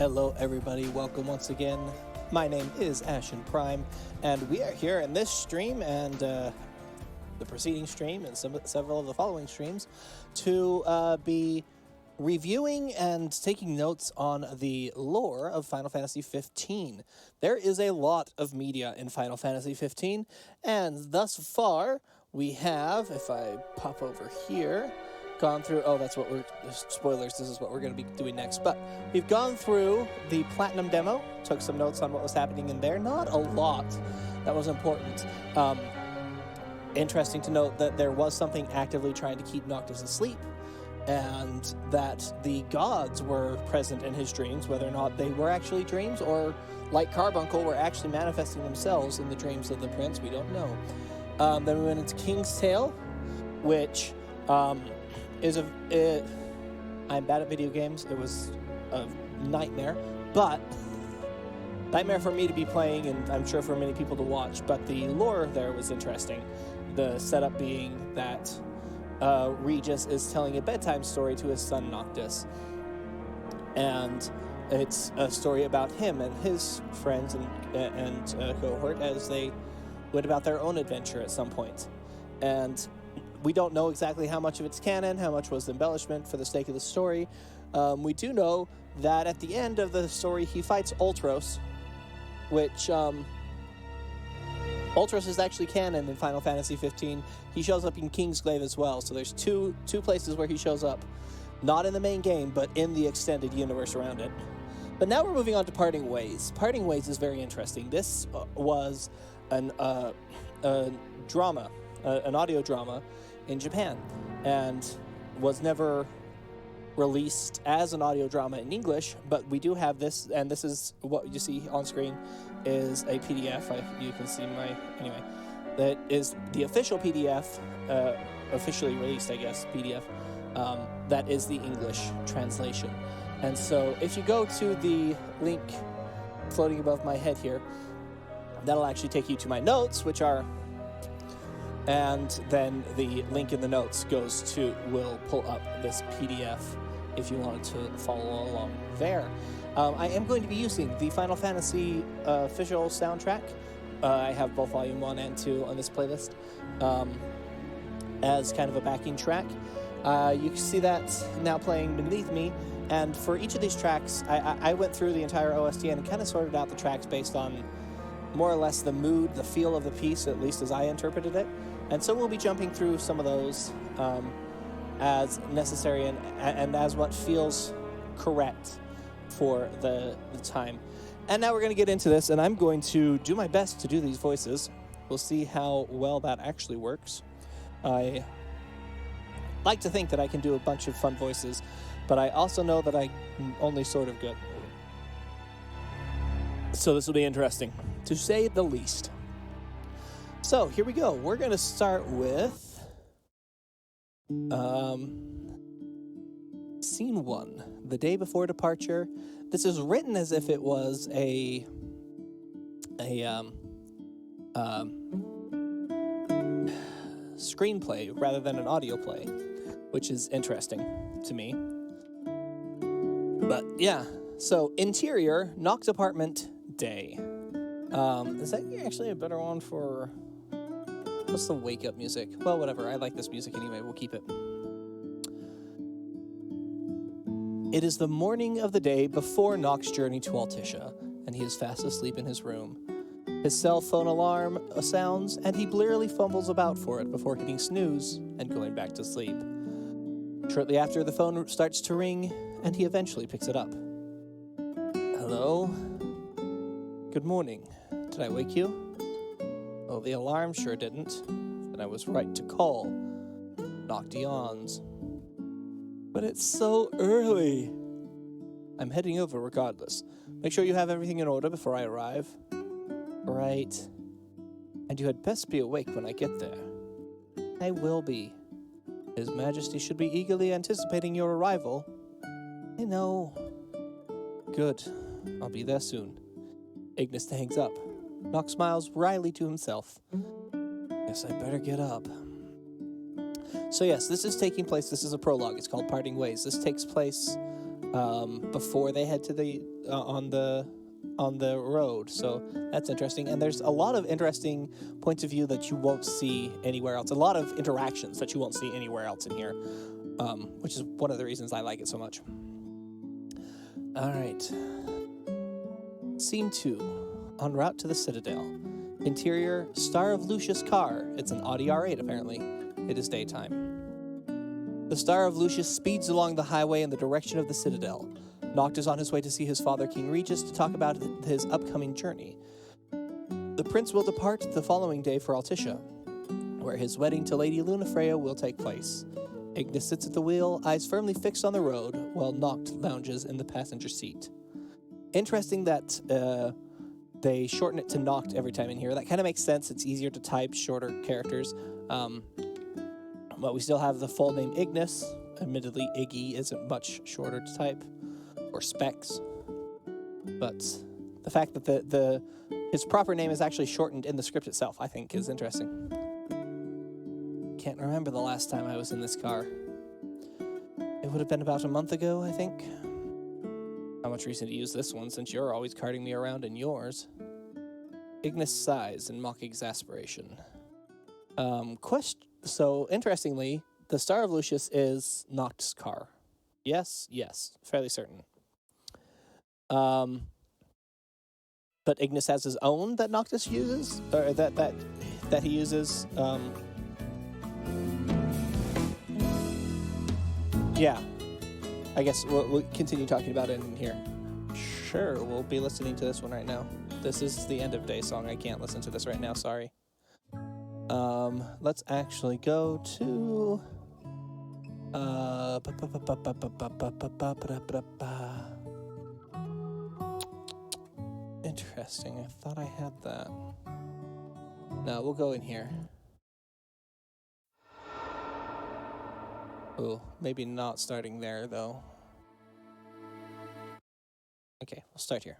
Hello everybody, welcome once again. My name is Ashen Prime, and we are here in this stream and the preceding stream and several of the following streams to be reviewing and taking notes on the lore of Final Fantasy XV. There is a lot of media in Final Fantasy XV, and thus far we have, if I pop over here, gone through, that's what spoilers, this is what we're going to be doing next, but we've gone through the Platinum demo, took some notes on what was happening in there, not a lot that was important. Interesting to note that there was something actively trying to keep Noctis asleep, and that the gods were present in his dreams, whether or not they were actually dreams or, like Carbuncle, were actually manifesting themselves in the dreams of the prince, we don't know. Then we went into King's Tale, which I'm bad at video games. It was a nightmare, but nightmare for me to be playing, and I'm sure for many people to watch, but the lore there was interesting. The setup being that Regis is telling a bedtime story to his son Noctis, and it's a story about him and his friends and cohort as they went about their own adventure at some point. And we don't know exactly how much of it's canon, how much was embellishment for the sake of the story. We do know that at the end of the story, he fights Ultros, which Ultros is actually canon in Final Fantasy XV. He shows up in Kingsglaive as well, so there's two places where he shows up, not in the main game, but in the extended universe around it. But now we're moving on to Parting Ways. Parting Ways is very interesting. This was an audio drama in Japan, and was never released as an audio drama in English, but we do have this, and this is what you see on screen is a PDF. You can see that is the official PDF, officially released, I guess, PDF, that is the English translation. And so if you go to the link floating above my head here, that'll actually take you to my notes, which are, and then the link in the notes will pull up this PDF if you wanted to follow along there. I am going to be using the Final Fantasy official soundtrack. I have both Volume 1 and 2 on this playlist as kind of a backing track. You can see that now playing beneath me, and for each of these tracks, I went through the entire OST and kind of sorted out the tracks based on more or less the mood, the feel of the piece, at least as I interpreted it. And so we'll be jumping through some of those as necessary and as what feels correct for the time. And now we're going to get into this, and I'm going to do my best to do these voices. We'll see how well that actually works. I like to think that I can do a bunch of fun voices, but I also know that I'm only sort of good. So this will be interesting, to say the least. So here we go. We're going to start with Scene 1, the day before departure. This is written as if it was a screenplay rather than an audio play, which is interesting to me. But yeah, so interior, Nox apartment, day. Is that actually a better one for... What's the wake-up music? Well, whatever. I like this music anyway. We'll keep it. It is the morning of the day before Nox's journey to Altissia, and he is fast asleep in his room. His cell phone alarm sounds, and he blearily fumbles about for it before hitting snooze and going back to sleep. Shortly after, the phone starts to ring, and he eventually picks it up. Hello? Good morning. Did I wake you? Oh, the alarm sure didn't. Then I was right to call. Noct yawns. But it's so early. I'm heading over regardless. Make sure you have everything in order before I arrive. Right. And you had best be awake when I get there. I will be. His Majesty should be eagerly anticipating your arrival. I know. Good. I'll be there soon. Ignis hangs up. Nox smiles wryly to himself. Guess I better get up. So yes, this is taking place, this is a prologue, it's called Parting Ways. This takes place before they head to the on the road. So that's interesting. And there's a lot of interesting points of view that you won't see anywhere else. A lot of interactions that you won't see anywhere else in here, which is one of the reasons I like it so much. All right. Scene 2. En route to the Citadel. Interior, Star of Lucius car. It's an Audi R8, apparently. It is daytime. The Star of Lucius speeds along the highway in the direction of the Citadel. Noct is on his way to see his father, King Regis, to talk about his upcoming journey. The prince will depart the following day for Altissia, where his wedding to Lady Lunafreya will take place. Ignis sits at the wheel, eyes firmly fixed on the road, while Noct lounges in the passenger seat. Interesting that they shorten it to Noct every time in here. That kind of makes sense. It's easier to type shorter characters. But we still have the full name Ignis. Admittedly, Iggy isn't much shorter to type. Or Specs. But the fact that his proper name is actually shortened in the script itself, I think, is interesting. Can't remember the last time I was in this car. It would have been about a month ago, I think. How much reason to use this one, since you're always carting me around in yours? Ignis sighs in mock exasperation. So, interestingly, the Star of Lucius is Noct's car. Yes, fairly certain. But Ignis has his own that Noctis uses, or that he uses. Yeah, I guess we'll continue talking about it in here. Sure, we'll be listening to this one right now. This is the end of day song. I can't listen to this right now. Sorry. Let's actually go to. Interesting. I thought I had that. No, we'll go in here. Ooh, maybe not starting there, though. Okay, we'll start here.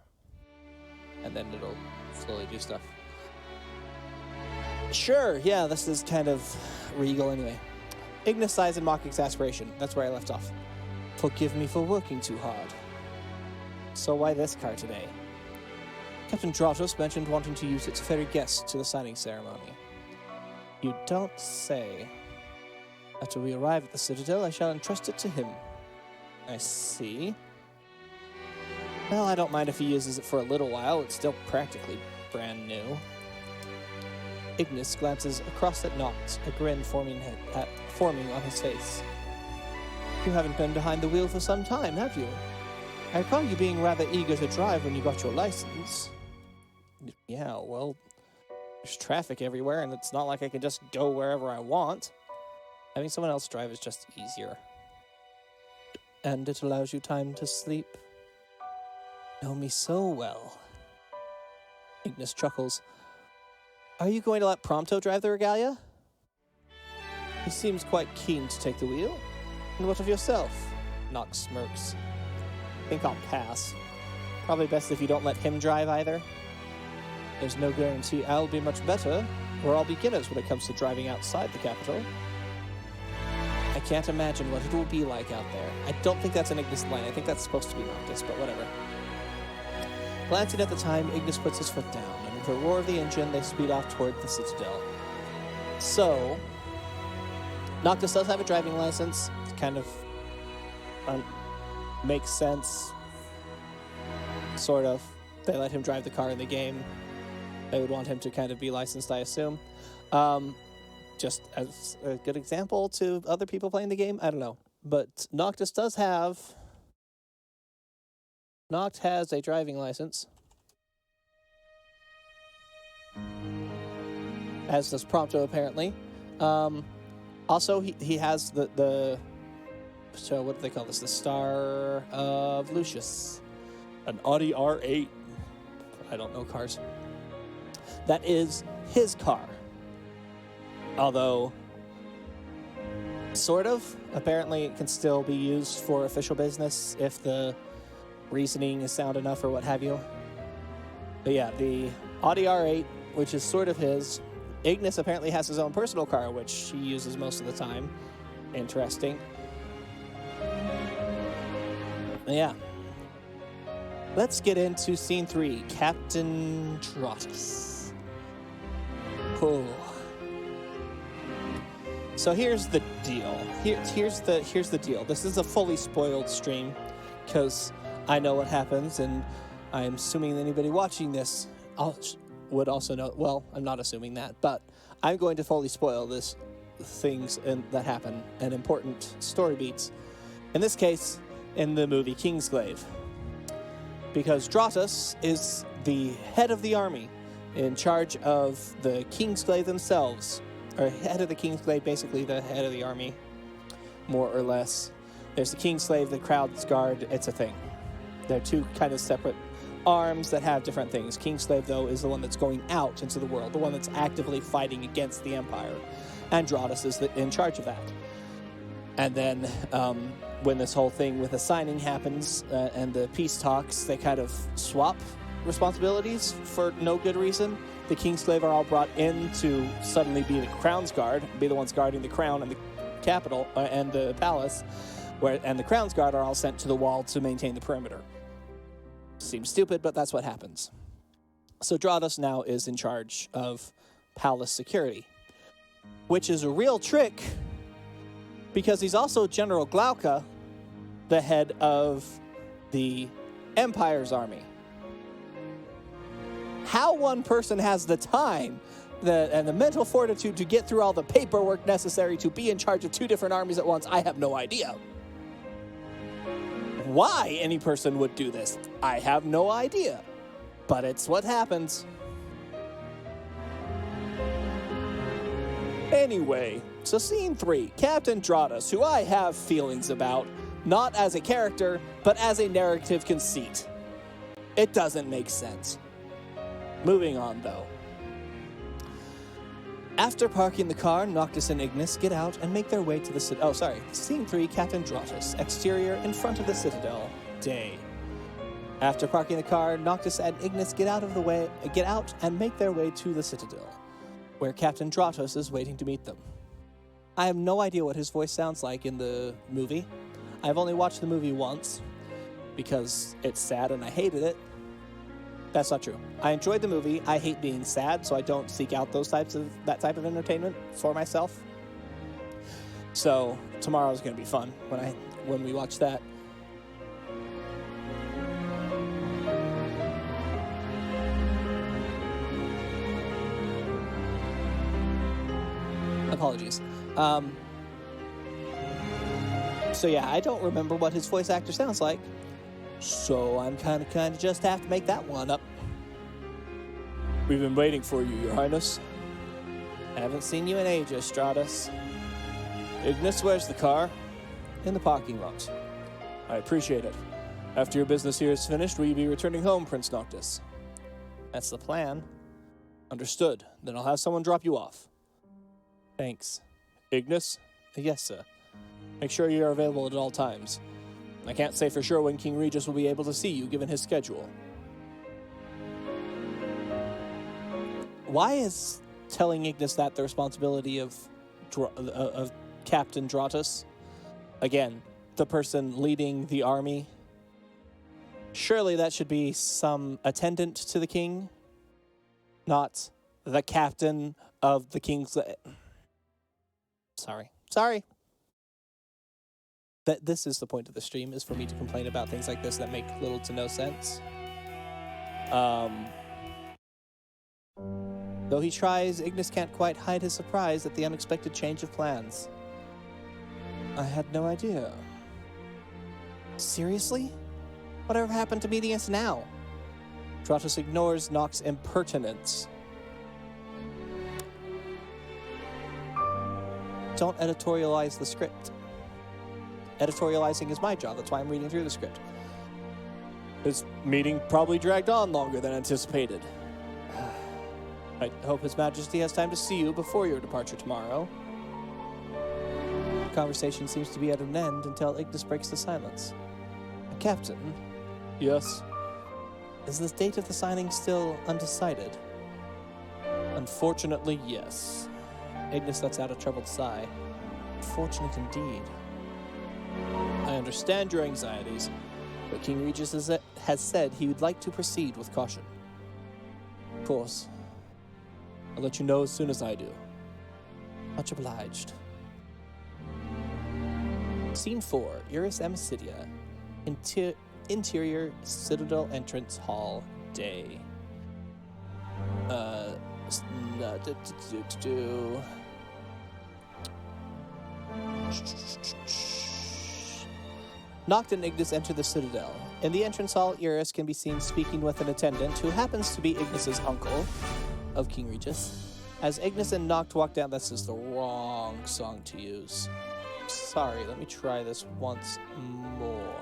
And then it'll slowly do stuff. Sure, yeah, this is kind of regal anyway. Ignis sighs in mock exasperation. That's where I left off. Forgive me for working too hard. So why this car today? Captain Dratos mentioned wanting to use its ferry guest to the signing ceremony. You don't say. After we arrive at the Citadel, I shall entrust it to him. I see. Well, I don't mind if he uses it for a little while. It's still practically brand new. Ignis glances across at Noct, a grin forming on his face. You haven't been behind the wheel for some time, have you? I recall you being rather eager to drive when you got your license. Yeah, well, there's traffic everywhere, and it's not like I can just go wherever I want. Having someone else drive is just easier. And it allows you time to sleep. Know me so well. Ignis chuckles. Are you going to let Prompto drive the Regalia? He seems quite keen to take the wheel. And what of yourself? Noct smirks. I think I'll pass. Probably best if you don't let him drive either. There's no guarantee I'll be much better. We're all beginners when it comes to driving outside the capital. I can't imagine what it will be like out there. I don't think that's an Ignis line. I think that's supposed to be Noctis, but whatever. Glancing at the time, Ignis puts his foot down, and with a roar of the engine, they speed off toward the Citadel. So, Noctis does have a driving license. It kind of makes sense. Sort of. They let him drive the car in the game. They would want him to kind of be licensed, I assume. Just as a good example to other people playing the game, I don't know. But Noctis does have... Noct has a driving license. As does Prompto, apparently. Also, he has the... So, what do they call this? The Star of Lucius. An Audi R8. I don't know cars. That is his car. Although, sort of. Apparently, it can still be used for official business if the reasoning is sound enough or what have you. But yeah, the Audi R8, which is sort of his. Ignis apparently has his own personal car, which he uses most of the time. Interesting. Yeah. Let's get into scene 3, Captain Drotus. Cool. So here's the deal. Here's the deal. This is a fully spoiled stream because I know what happens, and I'm assuming that anybody watching this would also know. Well, I'm not assuming that, but I'm going to fully spoil this things that happen and important story beats. In this case, in the movie Kingsglaive, because Drotus is the head of the army, in charge of the Kingsglaive themselves. Or head of the Kingsglaive, basically the head of the army, more or less. There's the Kingsglaive, the Crowd's Guard, it's a thing. They're two kind of separate arms that have different things. Kingsglaive, though, is the one that's going out into the world, the one that's actively fighting against the Empire. And Drotus is in charge of that. And then when this whole thing with the signing happens and the peace talks, they kind of swap responsibilities for no good reason. The Kingsglaive are all brought in to suddenly be the Crown's Guard, be the ones guarding the crown and the capital and the palace, and the Crown's Guard are all sent to the wall to maintain the perimeter. Seems stupid, but that's what happens. So Drotus now is in charge of palace security, which is a real trick because he's also General Glauca, the head of the Empire's army. How one person has the time and the mental fortitude to get through all the paperwork necessary to be in charge of two different armies at once, I have no idea. Why any person would do this, I have no idea. But it's what happens. Anyway, so scene 3, Captain Drotus, who I have feelings about, not as a character, but as a narrative conceit. It doesn't make sense. Moving on, though. After parking the car, Noctis and Ignis get out and make their way to the Scene 3, Captain Drotus. Exterior, in front of the Citadel. Day. After parking the car, Noctis and Ignis get out and make their way to the Citadel, where Captain Drotus is waiting to meet them. I have no idea what his voice sounds like in the movie. I've only watched the movie once, because it's sad and I hated it. That's not true. I enjoyed the movie. I hate being sad, so I don't seek out that type of entertainment for myself. So tomorrow's going to be fun when we watch that. Apologies. So yeah, I don't remember what his voice actor sounds like. So I'm kind of just have to make that one up. We've been waiting for you, Your Highness. I haven't seen you in ages, Drotus. Ignis, where's the car? In the parking lot. I appreciate it. After your business here is finished, will you be returning home, Prince Noctis? That's the plan. Understood. Then I'll have someone drop you off. Thanks. Ignis? Yes, sir. Make sure you're available at all times. I can't say for sure when King Regis will be able to see you, given his schedule. Why is telling Ignis that the responsibility of Captain Drotus? Again, the person leading the army. Surely that should be some attendant to the king, not the captain of the king's... Sorry. This is the point of the stream, is for me to complain about things like this that make little to no sense. Though he tries, Ignis can't quite hide his surprise at the unexpected change of plans. I had no idea. Seriously? Whatever happened to meeting us now? Drotus ignores Nox's impertinence. Don't editorialize the script. Editorializing is my job, that's why I'm reading through the script. This meeting probably dragged on longer than anticipated. I hope His Majesty has time to see you before your departure tomorrow. The conversation seems to be at an end until Ignis breaks the silence. Captain? Yes? Is the date of the signing still undecided? Unfortunately, yes. Ignis lets out a troubled sigh. Fortunate indeed. I understand your anxieties. but King Regis has said he would like to proceed with caution. Of course. I'll let you know as soon as I do. Much obliged. Scene 4, Iris Amicidia. Interior Citadel Entrance Hall, day. Noct and Ignis enter the Citadel. In the entrance hall, Iris can be seen speaking with an attendant who happens to be Ignis's uncle of King Regis. As Ignis and Noct walk down, this is the wrong song to use. Sorry, let me try this once more.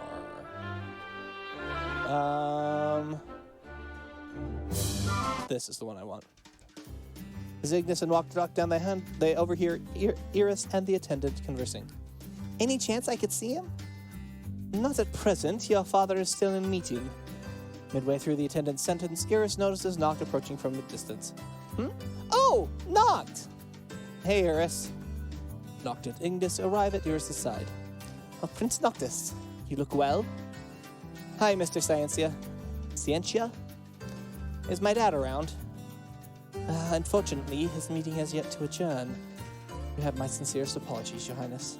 This is the one I want. As Ignis and Noct walk down the hand, they overhear Iris and the attendant conversing. Any chance I could see him? Not at present. Your father is still in meeting. Midway through the attendant's sentence, Iris notices Noct approaching from a distance. Oh, Noct! Hey, Iris. Noct and Ignis arrive at Iris' side. Oh, Prince Noctis, you look well. Hi, Mr. Scientia. Scientia? Is my dad around? Unfortunately, his meeting has yet to adjourn. You have my sincerest apologies, Your Highness.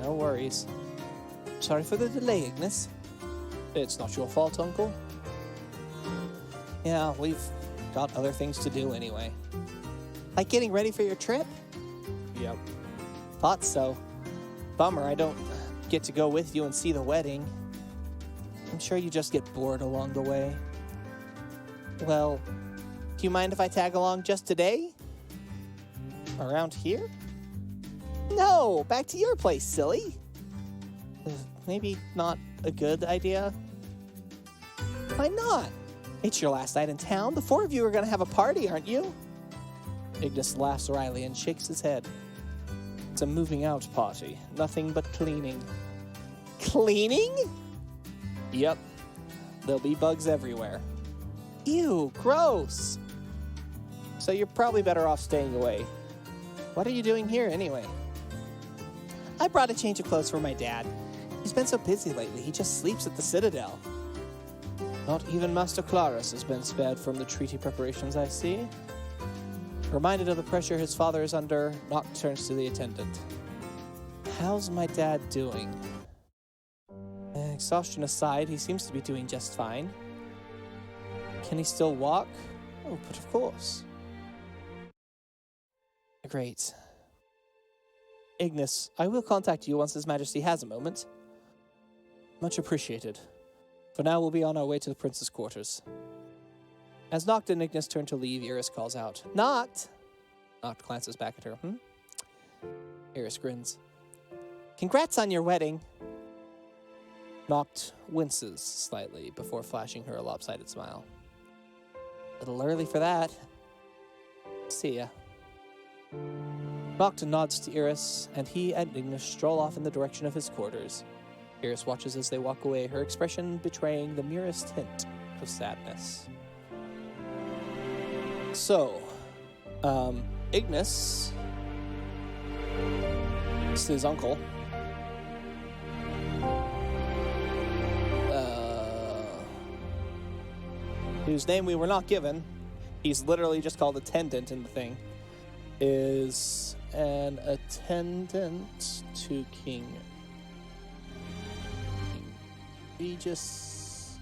No worries. Sorry for the delay, Ignis. It's not your fault, Uncle. Yeah, we've got other things to do anyway. Like getting ready for your trip? Yep. Thought so. Bummer I don't get to go with you and see the wedding. I'm sure you just get bored along the way. Well, do you mind if I tag along just today? Around here? No, back to your place, silly. Maybe not a good idea. Why not? It's your last night in town. The four of you are going to have a party, aren't you? Ignis laughs wryly and shakes his head. It's a moving out party. Nothing but cleaning. Cleaning? Yep. There'll be bugs everywhere. Ew, gross. So you're probably better off staying away. What are you doing here anyway? I brought a change of clothes for my dad. He's been so busy lately, he just sleeps at the Citadel. Not even Master Clarus has been spared from the treaty preparations, I see. Reminded of the pressure his father is under, Noct turns to the attendant. How's my dad doing? Exhaustion aside, he seems to be doing just fine. Can he still walk? Oh, but of course. Great. Ignis, I will contact you once His Majesty has a moment. Much appreciated. For now, we'll be on our way to the prince's quarters. As Noct and Ignis turn to leave, Iris calls out, Noct! Noct glances back at her. Iris grins. Congrats on your wedding. Noct winces slightly before flashing her a lopsided smile. A little early for that. See ya. Noct nods to Iris, and he and Ignis stroll off in the direction of his quarters. Iris watches as they walk away, her expression betraying the merest hint of sadness. So, Ignis, this is his uncle, whose name we were not given, he's literally just called attendant in the thing, is an attendant to King Regis.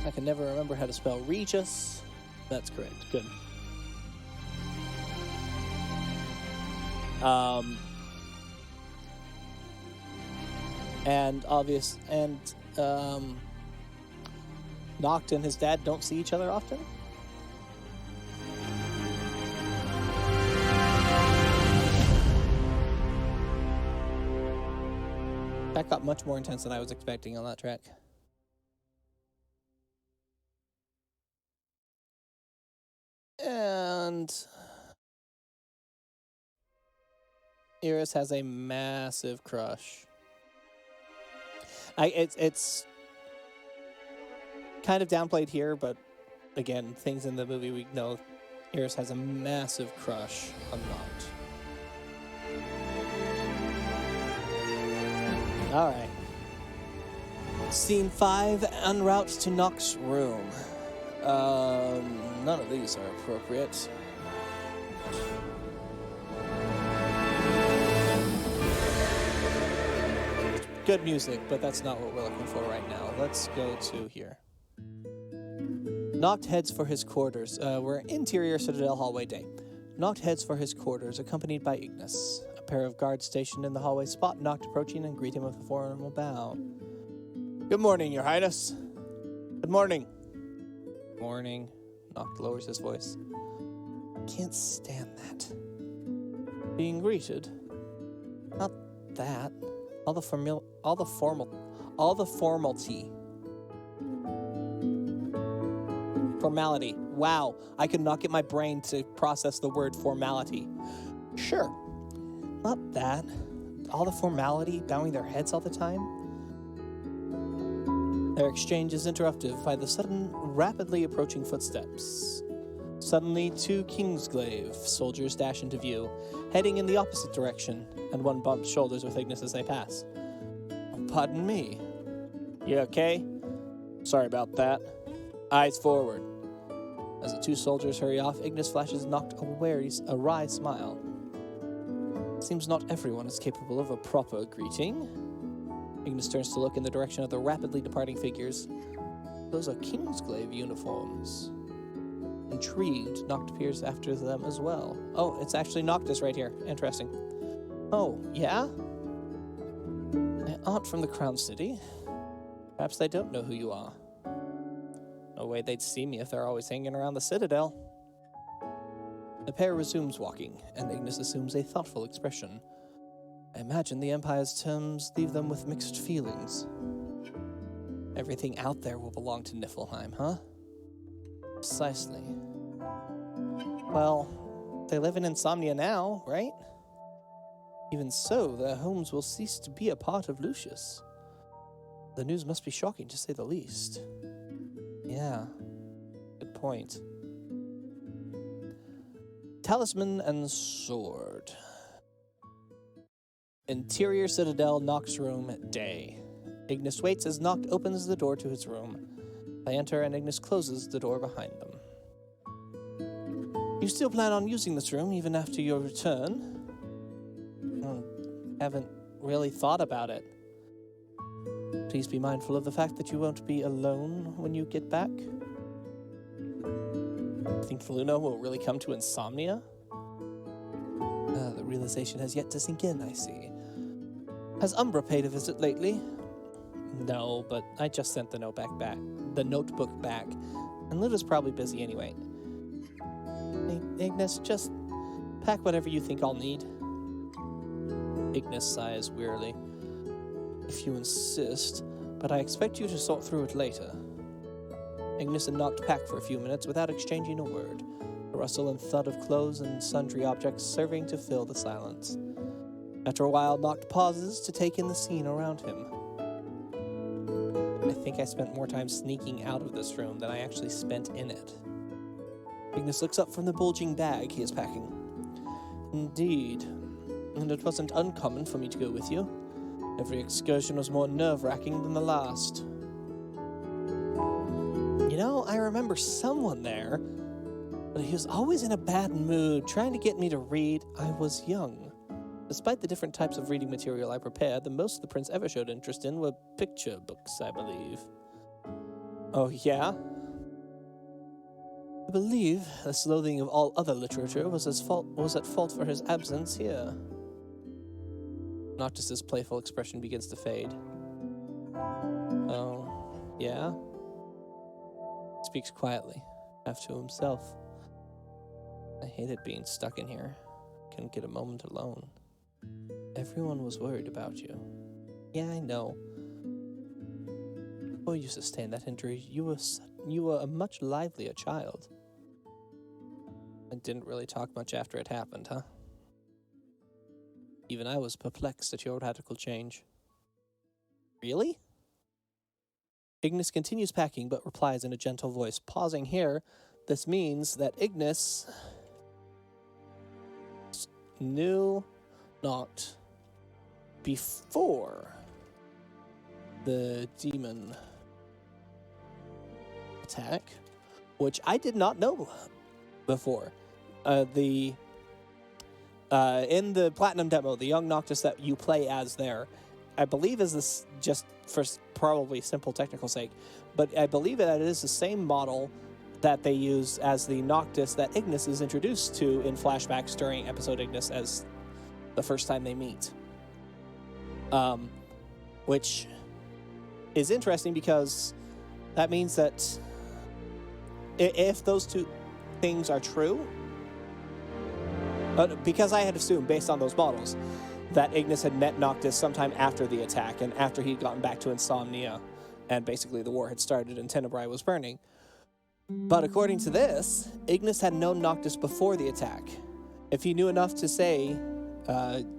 I can never remember how to spell Regis. That's correct. Good. Noct and his dad don't see each other often. That got much more intense than I was expecting on that track. And Iris has a massive crush. It's kind of downplayed here, but again, things in the movie we know. Iris has a massive crush on Noct. All right. Scene 5, en route to Nock's room. None of these are appropriate. Good music, but that's not what we're looking for right now. Let's go to here. Noct heads for his quarters. We're interior Citadel hallway day. Noct heads for his quarters, accompanied by Ignis. A pair of guards stationed in the hallway spot Noct approaching and greet him with a formal bow. Good morning, Your Highness. Good morning. Morning. Noct lowers his voice. Can't stand that. Being greeted? Not that. All the formality. Wow, I could not get my brain to process the word formality. Sure. Not that. All the formality, bowing their heads all the time. Their exchange is interrupted by the sudden, rapidly approaching footsteps. Suddenly, 2 Kingsglaive soldiers dash into view, heading in the opposite direction, and one bumps shoulders with Ignis as they pass. Pardon me. You okay? Sorry about that. Eyes forward. As the 2 soldiers hurry off, Ignis flashes Noct a wry smile. Seems not everyone is capable of a proper greeting. Ignis turns to look in the direction of the rapidly departing figures. Those are Kingsglaive uniforms. Intrigued, Noct peers after them as well. Oh, it's actually Noctis right here. Interesting. Oh, yeah? They aren't from the Crown City. Perhaps they don't know who you are. No way they'd see me if they're always hanging around the Citadel. The pair resumes walking, and Ignis assumes a thoughtful expression. I imagine the Empire's terms leave them with mixed feelings. Everything out there will belong to Niflheim, huh? Precisely. Well, they live in Insomnia now, right? Even so, their homes will cease to be a part of Lucius. The news must be shocking, to say the least. Yeah, good point. Talisman and sword. Interior Citadel, Nock's room, day. Ignis waits as Noct opens the door to his room. They enter and Ignis closes the door behind them. You still plan on using this room even after your return? Haven't really thought about it. Please be mindful of the fact that you won't be alone when you get back. Think Luna will really come to Insomnia? The realization has yet to sink in, I see. Has Umbra paid a visit lately? No, but I just sent the notebook back, and Luna's probably busy anyway. Ignis, just pack whatever you think I'll need. Ignis sighs wearily. If you insist, but I expect you to sort through it later. Ignis and Noct pack for a few minutes without exchanging a word, the rustle and thud of clothes and sundry objects serving to fill the silence. After a while, Noct pauses to take in the scene around him. I think I spent more time sneaking out of this room than I actually spent in it. Ignis looks up from the bulging bag he is packing. Indeed, and it wasn't uncommon for me to go with you. Every excursion was more nerve-wracking than the last. You know, I remember someone there, but he was always in a bad mood, trying to get me to read. I was young. Despite the different types of reading material I prepared, the most the prince ever showed interest in were picture books, I believe. Oh, yeah? I believe this loathing of all other literature was at fault for his absence here. Noctis's playful expression begins to fade. Oh, yeah? Speaks quietly, half to himself. I hated being stuck in here. Couldn't get a moment alone. Everyone was worried about you. Yeah, I know. Before you sustained that injury, you were a much livelier child. I didn't really talk much after it happened, huh? Even I was perplexed at your radical change. Really? Ignis continues packing, but replies in a gentle voice. Pausing here, this means that Ignis knew not before. the demon attack, which I did not know before. In the Platinum demo, the young Noctis that you play as there, I believe is this, just for probably simple technical sake, but I believe that it is the same model that they use as the Noctis that Ignis is introduced to in flashbacks during episode Ignis as the first time they meet. Which is interesting because that means that if those two things are true, because I had assumed, based on those models, that Ignis had met Noctis sometime after the attack and after he'd gotten back to Insomnia, and basically the war had started and Tenebrae was burning. But according to this, Ignis had known Noctis before the attack. If he knew enough to say,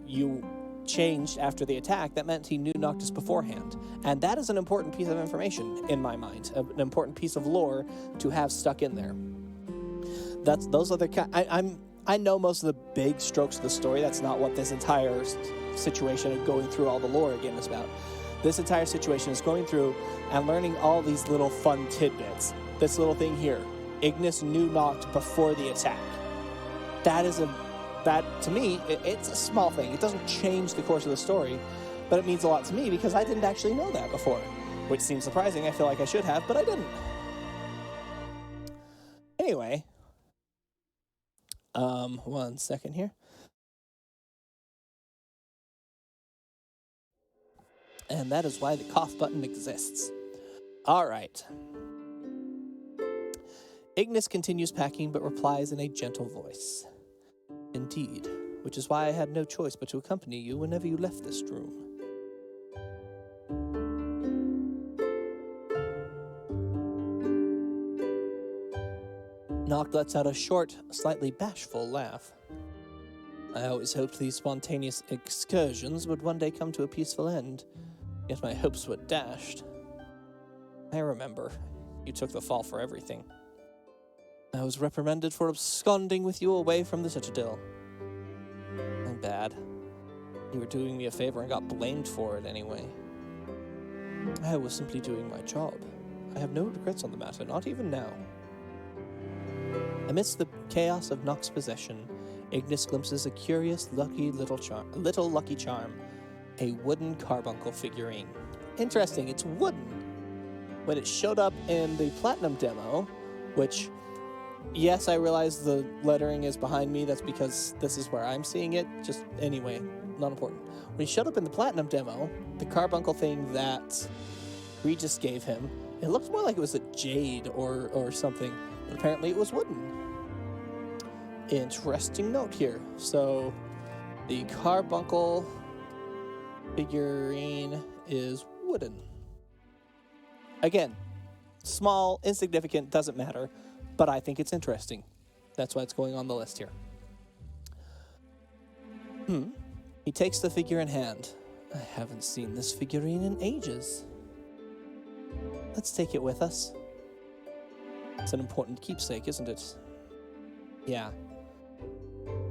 you changed after the attack, that meant he knew Noctis beforehand. And that is an important piece of information, in my mind, an important piece of lore to have stuck in there. Those are the I know most of the big strokes of the story. That's not what this entire situation of going through all the lore again is about. This entire situation is going through and learning all these little fun tidbits. This little thing here, Ignis knew Noct before the attack. That to me, it's a small thing. It doesn't change the course of the story, but it means a lot to me because I didn't actually know that before, which seems surprising. I feel like I should have, but I didn't. Anyway, 1 second here. And that is why the cough button exists. All right. Ignis continues packing, but replies in a gentle voice. Indeed, which is why I had no choice but to accompany you whenever you left this room. Noct lets out a short, slightly bashful laugh. I always hoped these spontaneous excursions would one day come to a peaceful end, yet my hopes were dashed. I remember. You took the fall for everything. I was reprimanded for absconding with you away from the Citadel. My bad. You were doing me a favor and got blamed for it anyway. I was simply doing my job. I have no regrets on the matter, not even now. Amidst the chaos of Noct's possession, Ignis glimpses a curious, little lucky charm, a wooden carbuncle figurine. Interesting, it's wooden. When it showed up in the Platinum demo, which, yes, I realize the lettering is behind me, that's because this is where I'm seeing it, just anyway, not important. When he showed up in the Platinum demo, the carbuncle thing that Regis gave him, it looked more like it was a jade or something, but apparently it was wooden. Interesting note here. So, the carbuncle figurine is wooden. Again, small, insignificant, doesn't matter, but I think it's interesting. That's why it's going on the list here. He takes the figure in hand. I haven't seen this figurine in ages. Let's take it with us. It's an important keepsake, isn't it? Yeah.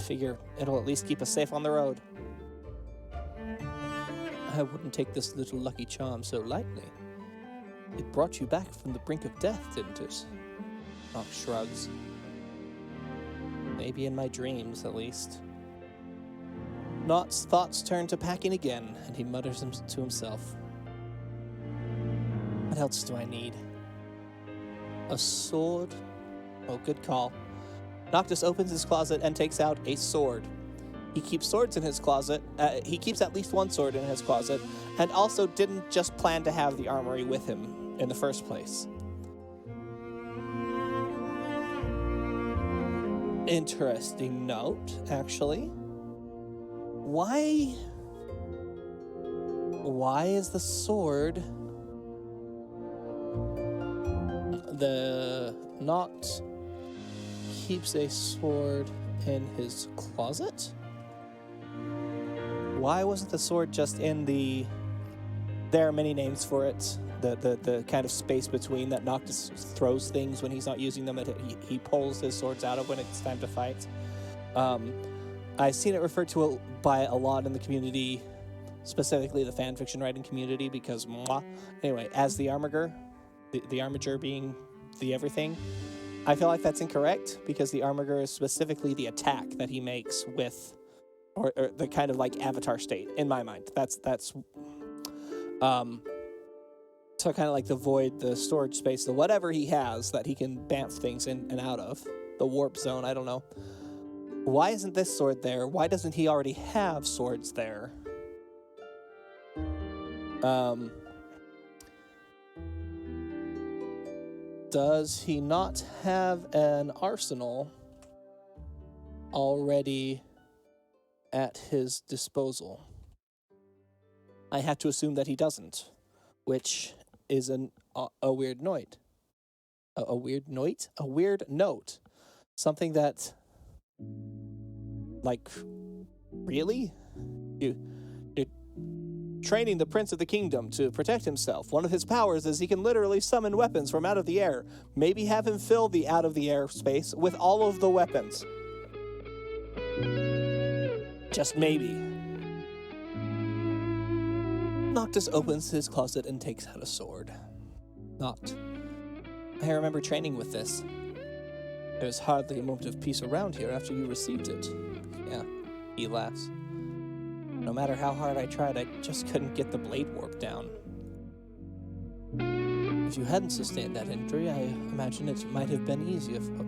Figure it'll at least keep us safe on the road. I wouldn't take this little lucky charm so lightly. It brought you back from the brink of death, didn't it? Noct shrugs. Maybe in my dreams, at least. Noct's thoughts turn to packing again, and he mutters to himself. What else do I need? A sword? Oh, good call. Noctis opens his closet and takes out a sword. He keeps swords in his closet. He keeps at least one sword in his closet, and also didn't just plan to have the armory with him in the first place. Interesting note, actually. Why is the sword... The Noct keeps a sword in his closet? Why wasn't the sword just in the... There are many names for it. The kind of space between that Noctis throws things when he's not using them, and he pulls his swords out of when it's time to fight. I've seen it referred to by a lot in the community specifically the fanfiction writing community, because mwah. Anyway, as the armiger, the armiger being the everything, I feel like that's incorrect, because the armiger is specifically the attack that he makes with, or the kind of like avatar state, in my mind. That's so kind of like the void, the storage space, the whatever he has that he can bounce things in and out of, the warp zone, I don't know. Why isn't this sword there? Why doesn't he already have swords there? Does he not have an arsenal already at his disposal? I have to assume that he doesn't, which is a weird note. A weird note? A weird note. Something that, like, really? You're training the Prince of the Kingdom to protect himself. One of his powers is he can literally summon weapons from out of the air. Maybe have him fill the out of the air space with all of the weapons. Just maybe. Noctis opens his closet and takes out a sword. Noct, I remember training with this. There was hardly a moment of peace around here after you received it. Yeah, he laughs. No matter how hard I tried, I just couldn't get the blade warp down. If you hadn't sustained that injury, I imagine it might have been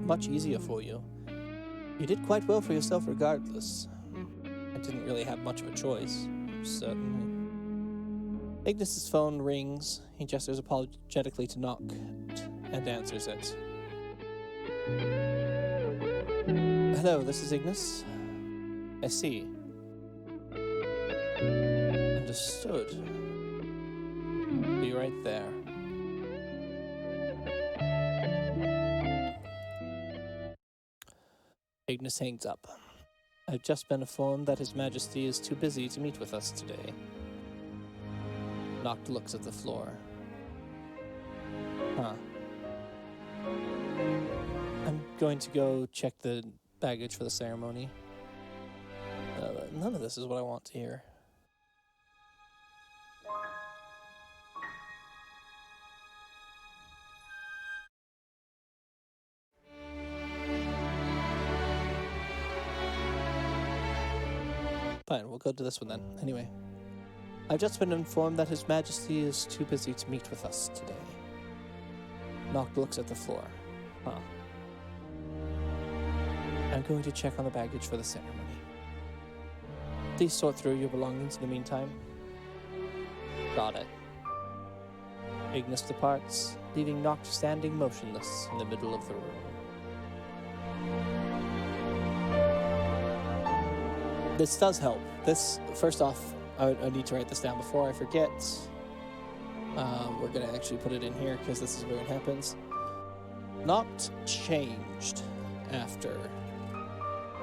much easier for you. You did quite well for yourself regardless. I didn't really have much of a choice, certainly. Ignis's phone rings. He gestures apologetically to Noct and answers it. Hello, this is Ignis. I see. Understood. Be right there. Ignis hangs up. I've just been informed that His Majesty is too busy to meet with us today. Noct looks at the floor. Huh. I'm going to go check the baggage for the ceremony. None of this is what I want to hear. Fine, we'll go to this one then. Anyway. I've just been informed that His Majesty is too busy to meet with us today. Noct looks at the floor. Huh. I'm going to check on the baggage for the ceremony. Please sort through your belongings in the meantime. Got it. Ignis departs, leaving Noct standing motionless in the middle of the room. This does help. This, first off, I need to write this down before I forget. We're going to actually put it in here because this is where it happens. Noct changed after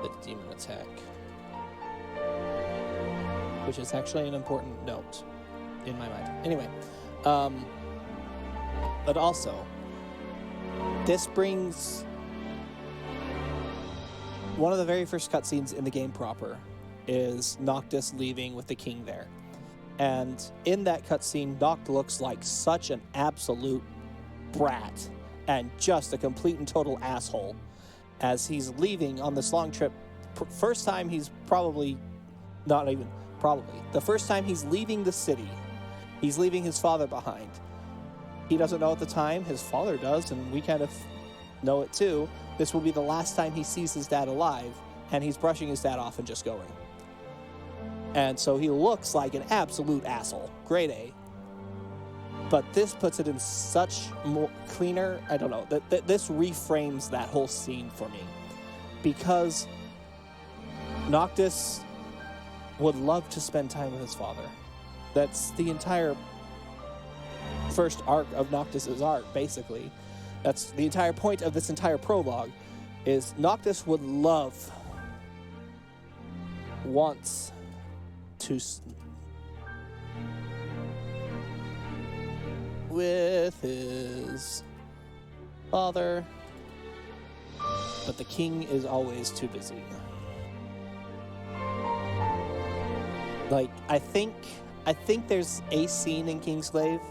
the demon attack, which is actually an important note in my mind. Anyway, but also, this brings one of the very first cutscenes in the game proper is Noctis leaving with the king there. And in that cutscene, Noct looks like such an absolute brat and just a complete and total asshole as he's leaving on this long trip. First time he's probably, not even probably, the first time he's leaving the city. He's leaving his father behind. He doesn't know at the time, his father does, and we kind of know it too. This will be the last time he sees his dad alive, and he's brushing his dad off and just going. And so he looks like an absolute asshole. Grade A. But this puts it in such more cleaner, I don't know, this reframes that whole scene for me. Because Noctis would love to spend time with his father. That's the entire first arc of Noctis's arc, basically. That's the entire point of this entire prologue, is Noctis would wants to with his father, but the king is always too busy. Like, I think there's a scene in Kingsglaive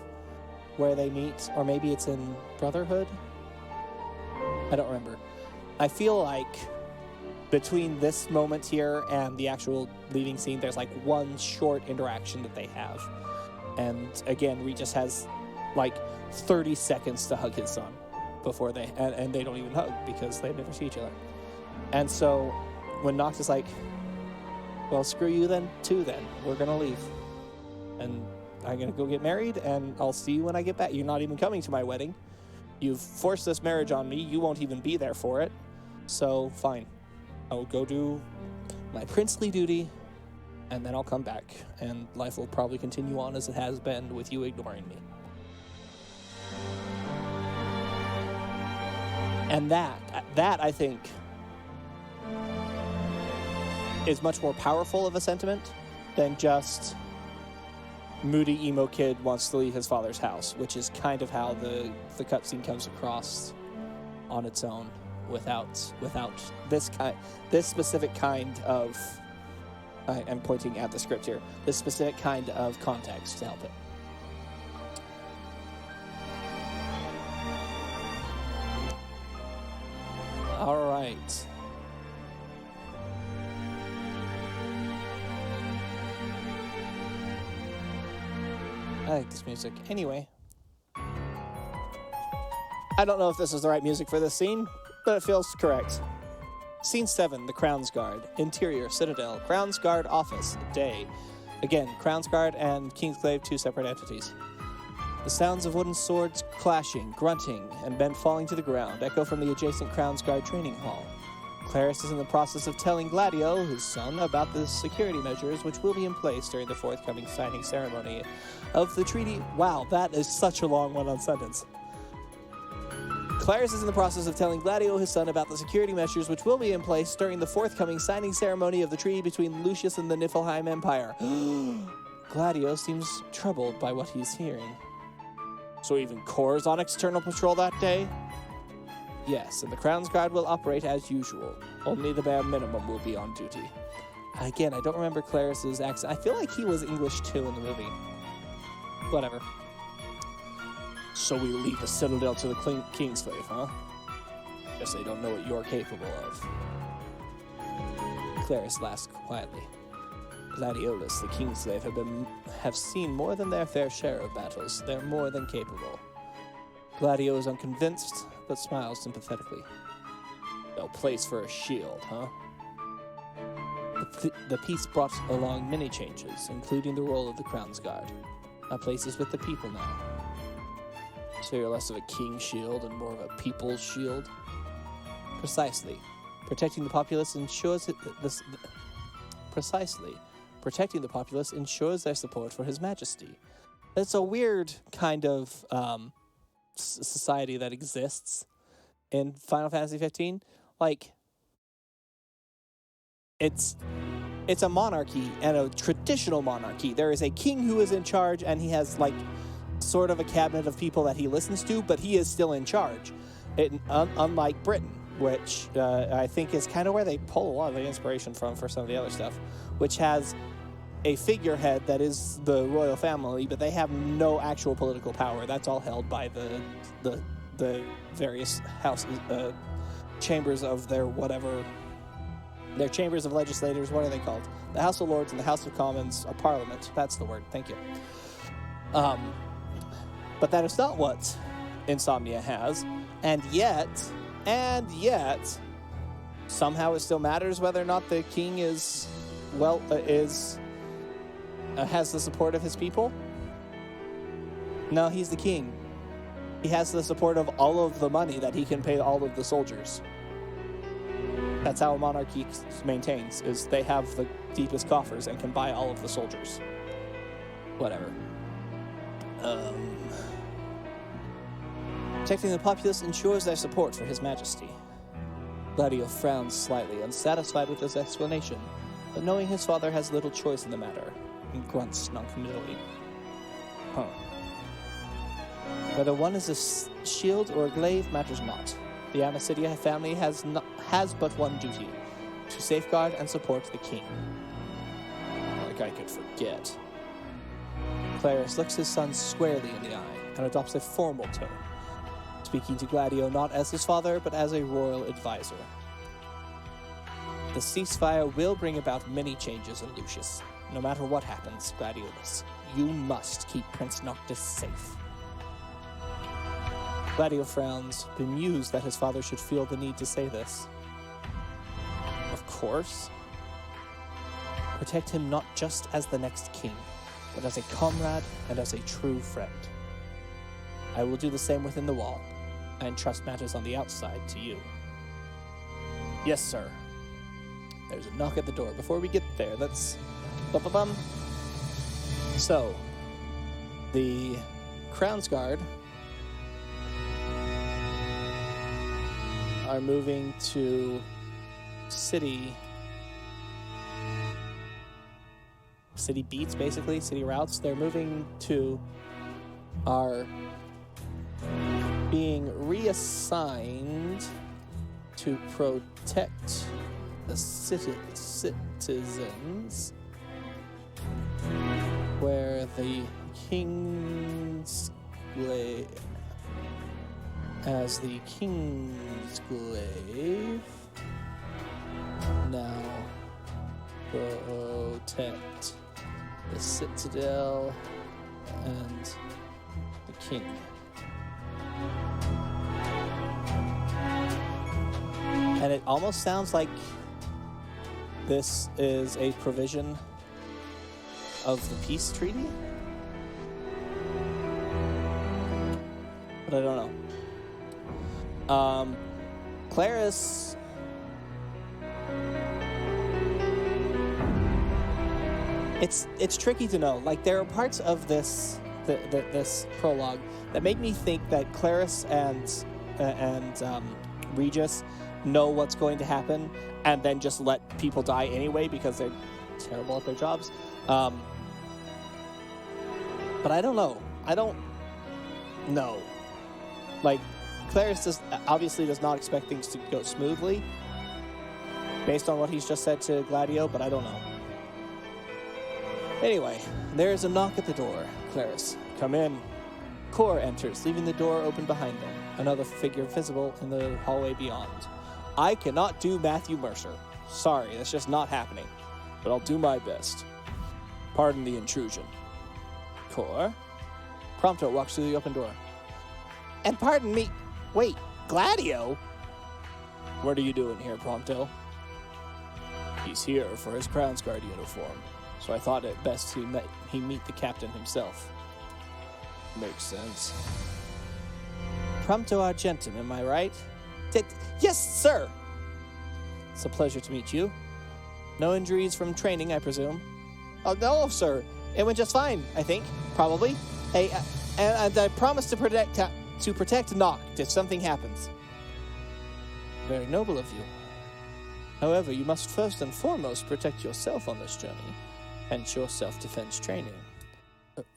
where they meet, or maybe it's in Brotherhood. I don't remember. I feel like between this moment here and the actual leaving scene, there's like one short interaction that they have. And again, Regis has like 30 seconds to hug his son before and they don't even hug because they never see each other. And so when Nox is like, well, screw you then, too then. We're going to leave. And I'm going to go get married, and I'll see you when I get back. You're not even coming to my wedding. You've forced this marriage on me. You won't even be there for it. So, fine. I'll go do my princely duty, and then I'll come back. And life will probably continue on as it has been with you ignoring me. And that I think, is much more powerful of a sentiment than just moody emo kid wants to leave his father's house, which is kind of how the cutscene comes across on its own, without this specific kind of, I'm pointing at the script here, this specific kind of context to help it. All right. I like this music. Anyway. I don't know if this is the right music for this scene, but it feels correct. Scene 7, the Crown's Guard. Interior, Citadel. Crown's Guard office. Day. Again, Crown's Guard and Kingsglaive, two separate entities. The sounds of wooden swords clashing, grunting, and men falling to the ground echo from the adjacent Crown's Guard training hall. Clarice is in the process of telling Gladio, his son, about the security measures which will be in place during the forthcoming signing ceremony of the treaty. Wow, that is such a long one-on sentence. Clarice is in the process of telling Gladio, his son, about the security measures which will be in place during the forthcoming signing ceremony of the treaty between Lucius and the Niflheim Empire. Gladio seems troubled by what he's hearing. So even Kor's on external patrol that day? Yes, and the Crown's Guard will operate as usual. Only the bare minimum will be on duty. Again, I don't remember Clarice's accent. I feel like he was English too in the movie. Whatever. So we leave the Citadel to the Kingsglaive, huh? Guess they don't know what you're capable of. Clarice laughs quietly. Gladiolus, the Kingsglaive, have seen more than their fair share of battles. They're more than capable. Gladio is unconvinced, but smiles sympathetically. No place for a shield, huh? The peace brought along many changes, including the role of the Crown's Guard. Our place is with the people now. So you're less of a king's shield and more of a people's shield? Precisely. Protecting the populace ensures Protecting the populace ensures their support for His Majesty. It's a weird kind of society that exists in Final Fantasy 15. Like, it's a monarchy, and a traditional monarchy. There is a king who is in charge, and he has, like, sort of a cabinet of people that he listens to, but he is still in charge. Unlike Britain, which I think is kind of where they pull a lot of the inspiration from for some of the other stuff, which has a figurehead that is the royal family, but they have no actual political power. That's all held by the various houses, chambers of their whatever, their chambers of legislators. What are they called? The House of Lords and the House of Commons, a parliament. That's the word. Thank you. But that is not what Insomnia has, and yet, somehow it still matters whether or not the king has the support of his people. No, he's the king. He has the support of all of the money that he can pay all of the soldiers. That's how a monarchy maintains, is they have the deepest coffers and can buy all of the soldiers. Whatever. Protecting the populace ensures their support for His Majesty. Gladio frowns slightly, unsatisfied with this explanation, but knowing his father has little choice in the matter, and grunts noncommittally. Huh. Whether one is a shield or a glaive matters not. The Amicidia family has but one duty, to safeguard and support the king. think I could forget. Clarus looks his son squarely in the eye and adopts a formal tone, speaking to Gladio not as his father, but as a royal advisor. The ceasefire will bring about many changes in Lucius. No matter what happens, Gladiolus, you must keep Prince Noctis safe. Gladio frowns, bemused that his father should feel the need to say this. Of course. Protect him not just as the next king, but as a comrade and as a true friend. I will do the same within the wall, and trust matters on the outside to you. Yes, sir. There's a knock at the door. Before we get there, let's... Bum-bum-bum. So, the Crown's Guard are moving to city beats, basically, city routes. They're moving to, are being reassigned to protect the citizens, where the Kingsglaive, as the Kingsglaive now protect the citadel and the king. And it almost sounds like this is a provision of the peace treaty, but I don't know. Clarus it's tricky to know. Like, there are parts of this this prologue that make me think that Clarus and Regis know what's going to happen, and then just let people die anyway because they're terrible at their jobs. But I don't know. I don't know. Like, Clarus obviously does not expect things to go smoothly, based on what he's just said to Gladio, but I don't know. Anyway, there is a knock at the door. Clarus, come in. Cor enters, leaving the door open behind them, another figure visible in the hallway beyond. I cannot do Matthew Mercer. Sorry, that's just not happening. But I'll do my best. Pardon the intrusion. Cor? Prompto walks through the open door. And pardon me... Wait, Gladio? What are you doing here, Prompto? He's here for his Crown's Guard uniform, so I thought it best he meet the captain himself. Makes sense. Prompto Argentum, am I right? Yes, sir! It's a pleasure to meet you. No injuries from training, I presume? Oh, no, sir. It went just fine, I think. Probably. Hey, and I promise to protect Noct if something happens. Very noble of you. However, you must first and foremost protect yourself on this journey, hence your self-defense training.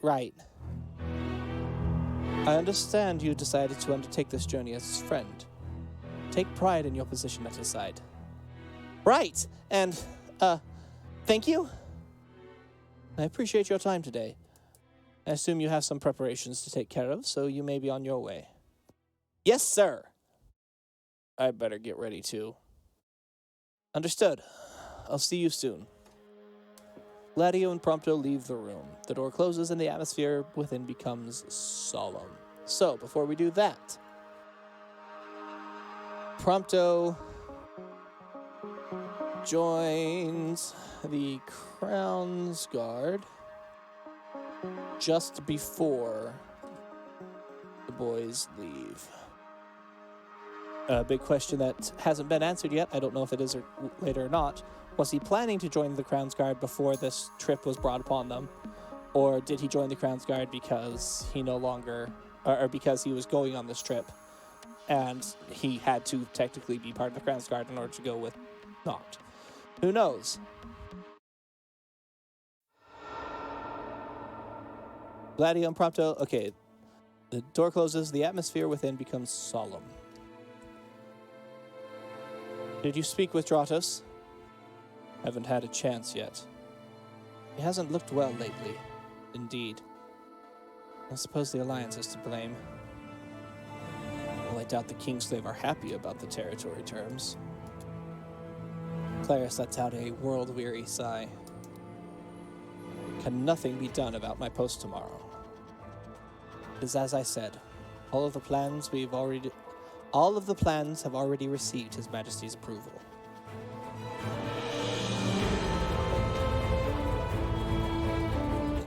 Right. I understand you decided to undertake this journey as his friend. Take pride in your position at his side. Right, and, thank you. I appreciate your time today. I assume you have some preparations to take care of, so you may be on your way. Yes, sir. I better get ready, too. Understood. I'll see you soon. Gladio and Prompto leave the room. The door closes and the atmosphere within becomes solemn. So, before we do that, Prompto joins the Crown's Guard just before the boys leave. A big question that hasn't been answered yet, I don't know if it is later or not, was he planning to join the Crown's Guard before this trip was brought upon them? Or did he join the Crown's Guard because he no longer, or because he was going on this trip and he had to technically be part of the Crown's Guard in order to go with Noct? Who knows? Gladio and Prompto, okay. The door closes, the atmosphere within becomes solemn. Did you speak with Dratos? Haven't had a chance yet. He hasn't looked well lately. Indeed. I suppose the Alliance is to blame. Well, I doubt the Kingslave are happy about the territory terms. Clarice lets out a world-weary sigh. Can nothing be done about my post tomorrow? It is as I said. All of the plans have already received His Majesty's approval.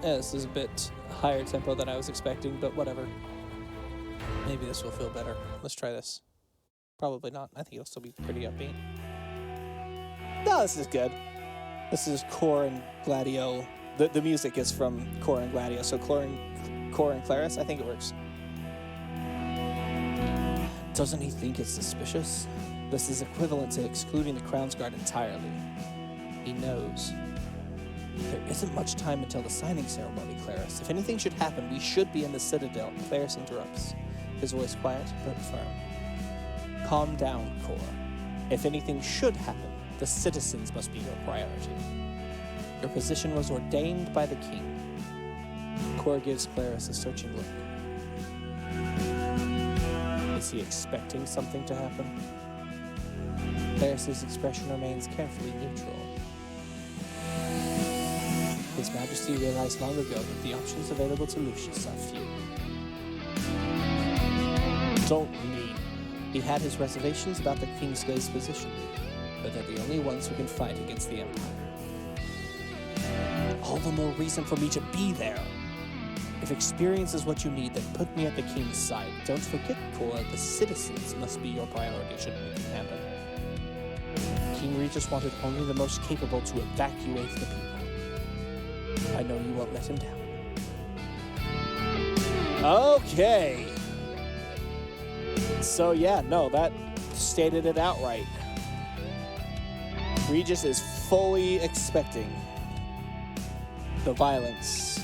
This is a bit higher tempo than I was expecting, but whatever. Maybe this will feel better. Let's try this. Probably not. I think it'll still be pretty upbeat. No, this is good. This is Cor and Gladio. The music is from Cor and Gladio, so Cor and Clarice, I think it works. Doesn't he think it's suspicious? This is equivalent to excluding the Crown's Guard entirely. He knows. There isn't much time until the signing ceremony, Clarice. If anything should happen, we should be in the Citadel. Clarice interrupts, his voice quiet but firm. Calm down, Cor. If anything should happen, the citizens must be your priority. Your position was ordained by the King. Cor gives Clarice a searching look. Is he expecting something to happen? Clarice's expression remains carefully neutral. His Majesty realized long ago that the options available to Lucius are few. Don't mean. He had his reservations about the Kingslave's position, but they're the only ones who can fight against the Empire. All the more reason for me to be there. If experience is what you need, then put me at the King's side. Don't forget, Cor, the citizens must be your priority should anything happen. King Regis wanted only the most capable to evacuate the people. I know you won't let him down. Okay. So yeah, no, that stated it outright. Regis is fully expecting the violence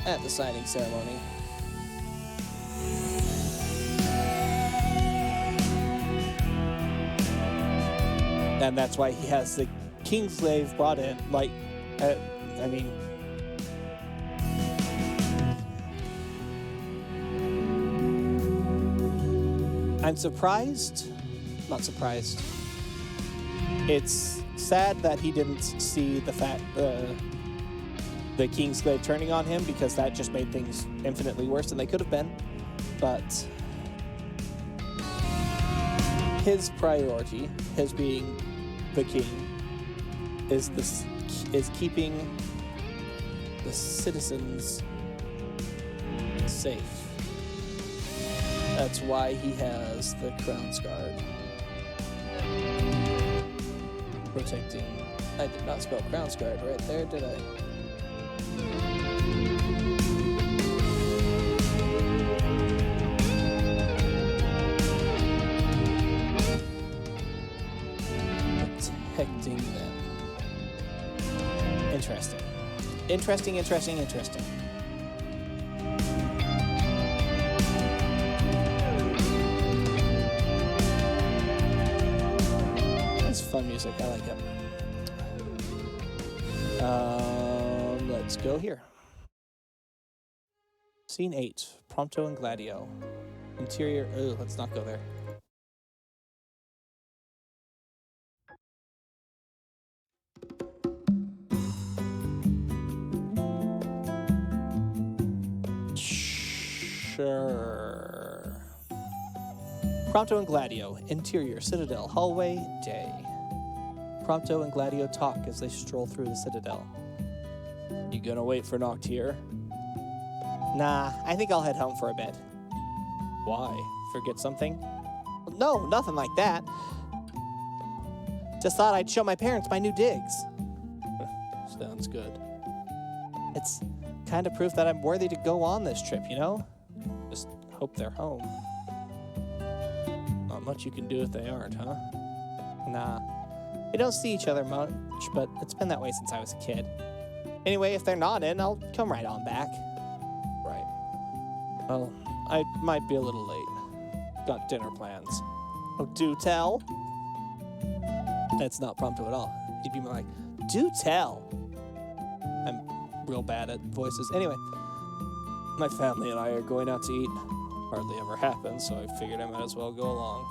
at the signing ceremony. And that's why he has the Kingslave brought in, like, I'm surprised, not surprised. It's sad that he didn't see the fact, the Kingslave turning on him, because that just made things infinitely worse than they could have been. But his priority, his being the king, is keeping the citizens safe. That's why he has the Crown's Guard protecting. I did not spell Crown's Guard right there, did I? Protecting them. Interesting. Interesting. It's fun music. I like it. Let's go here. Scene 8. Prompto and Gladio. Interior. Oh, let's not go there. Sure. Prompto and Gladio. Interior. Citadel. Hallway. Day. Prompto and Gladio talk as they stroll through the Citadel. You gonna wait for Noct here? Nah, I think I'll head home for a bit. Why? Forget something? No, nothing like that. Just thought I'd show my parents my new digs. Sounds good. It's kind of proof that I'm worthy to go on this trip, you know? Just hope they're home. Not much you can do if they aren't, huh? Nah. We don't see each other much, but it's been that way since I was a kid. Anyway, if they're not in, I'll come right on back. Right. Well, I might be a little late. Got dinner plans. Oh, do tell? That's not Prompto at all. He'd be more like, Do tell. I'm real bad at voices. Anyway, my family and I are going out to eat. Hardly ever happens, so I figured I might as well go along.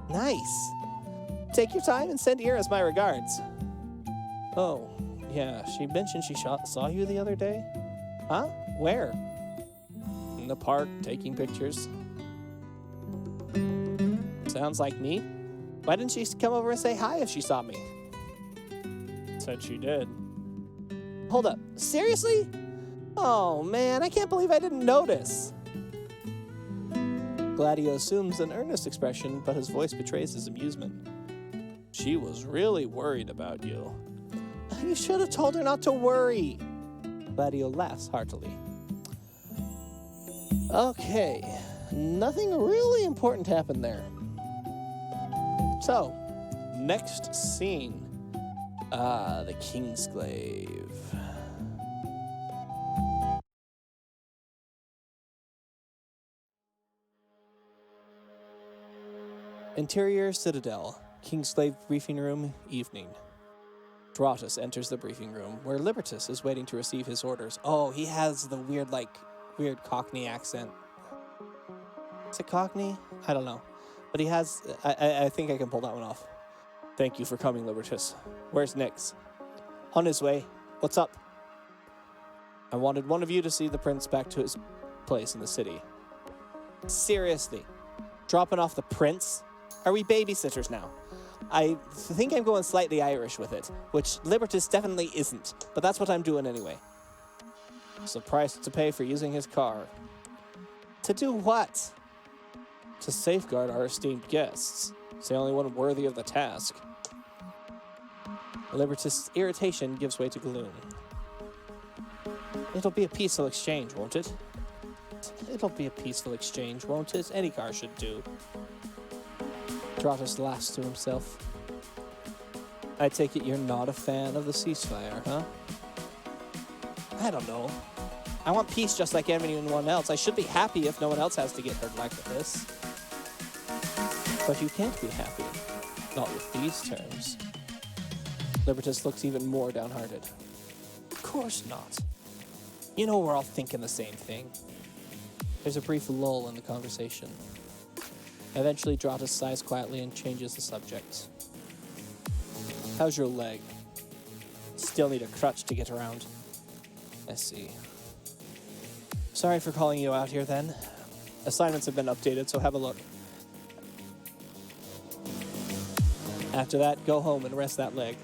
Nice. Take your time and send Iris my regards. Oh, yeah, she mentioned she saw you the other day. Huh? Where? In the park, taking pictures. Sounds like me. Why didn't she come over and say hi if she saw me? Said she did. Hold up. Seriously? Oh, man, I can't believe I didn't notice. Gladio assumes an earnest expression, but his voice betrays his amusement. She was really worried about you. You should have told her not to worry. Gladio laughs heartily. Okay, nothing really important happened there. So, next scene. The Kingsglaive. Interior Citadel, Kingsglaive briefing room, evening. Dratus enters the briefing room, where Libertus is waiting to receive his orders. Oh, he has the weird Cockney accent. Is it Cockney? I don't know. But he has, I think I can pull that one off. Thank you for coming, Libertus. Where's Nyx? On his way. What's up? I wanted one of you to see the prince back to his place in the city. Seriously? Dropping off the prince? Are we babysitters now? I think I'm going slightly Irish with it, which Libertus definitely isn't, but that's what I'm doing anyway. It's the price to pay for using his car. To do what? To safeguard our esteemed guests. It's the only one worthy of the task. Libertus' irritation gives way to gloom. It'll be a peaceful exchange, won't it? It'll be a peaceful exchange, won't it? Any car should do. Dratus laughs to himself. I take it you're not a fan of the ceasefire, huh? I don't know. I want peace just like everyone else. I should be happy if no one else has to get hurt like this. But you can't be happy. Not with these terms. Libertus looks even more downhearted. Of course not. You know we're all thinking the same thing. There's a brief lull in the conversation. Eventually, Dratus sighs quietly and changes the subject. How's your leg? Still need a crutch to get around. I see. Sorry for calling you out here then. Assignments have been updated, so have a look. After that, go home and rest that leg.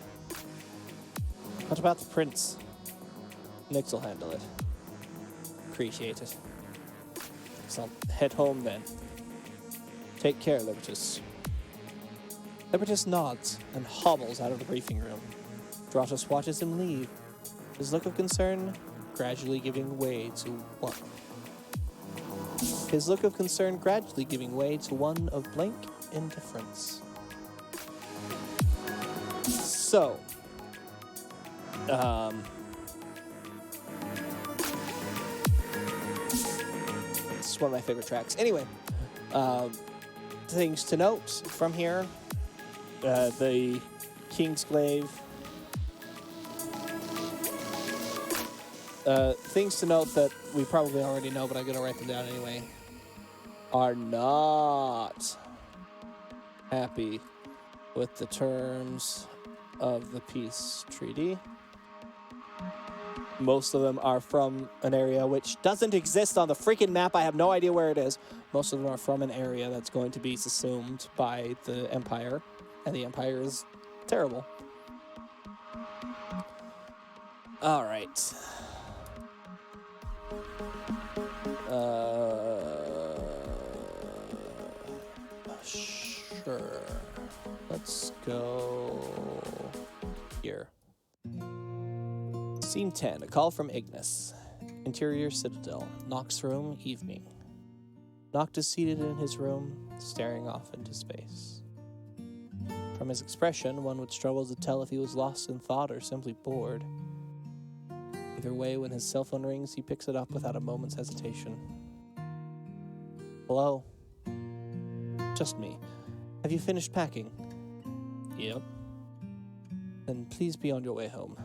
What about the prince? Nyx will handle it. Appreciate it. So I'll head home then. Take care, Libertus. Libertus nods and hobbles out of the briefing room. Dratus watches him leave, his look of concern gradually giving way to what? His look of concern gradually giving way to one of blank indifference. So, this is one of my favorite tracks. Anyway, things to note from here. The Kingsglaive. Things to note that we probably already know, but I'm going to write them down anyway. Are not happy with the terms of the peace treaty. Most of them are from an area which doesn't exist on the freaking map. I have no idea where it is. Most of them are from an area that's going to be subsumed by the Empire, and the Empire is terrible. All right. Sure. Let's go here. Scene 10, a call from Ignis. Interior Citadel, Nox's room, evening. Noct is seated in his room, staring off into space. From his expression, one would struggle to tell if he was lost in thought or simply bored. Either way, when his cell phone rings, he picks it up without a moment's hesitation. Hello? Just me. Have you finished packing? Yep. Then please be on your way home.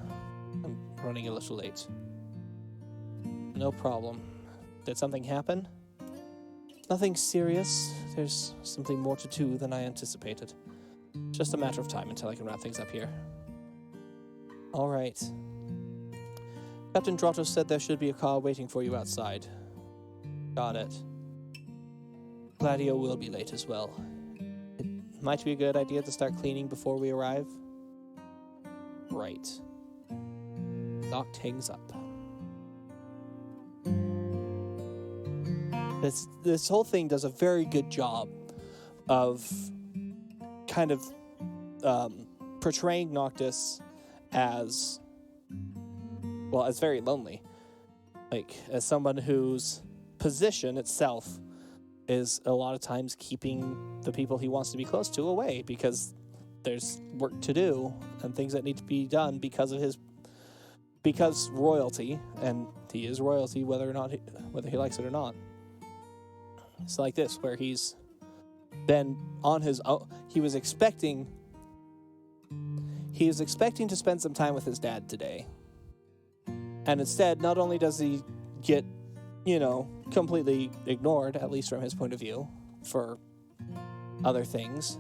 I'm running a little late. No problem. Did something happen? Nothing serious. There's something more to do than I anticipated. Just a matter of time until I can wrap things up here. All right. Captain Drotto said there should be a car waiting for you outside. Got it. Gladio will be late as well. It might be a good idea to start cleaning before we arrive. Right. Noct hangs up. This whole thing does a very good job of kind of portraying Noctis as, well, as very lonely. Like, as someone whose position itself is a lot of times keeping the people he wants to be close to away because there's work to do and things that need to be done because royalty, and he is royalty whether he likes it or not. It's like this, where he's been on his own. He was expecting to spend some time with his dad today. And instead, not only does he get, completely ignored, at least from his point of view, for other things,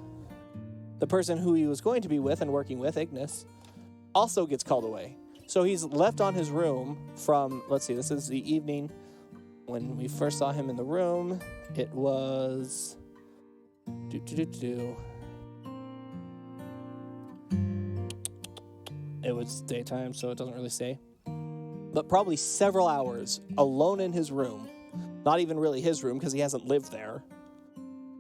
the person who he was going to be with and working with, Ignis, also gets called away. So he's left on his room from, let's see, this is the evening when we first saw him in the room. It was... It was daytime, so it doesn't really say. But probably several hours alone in his room. Not even really his room, because he hasn't lived there.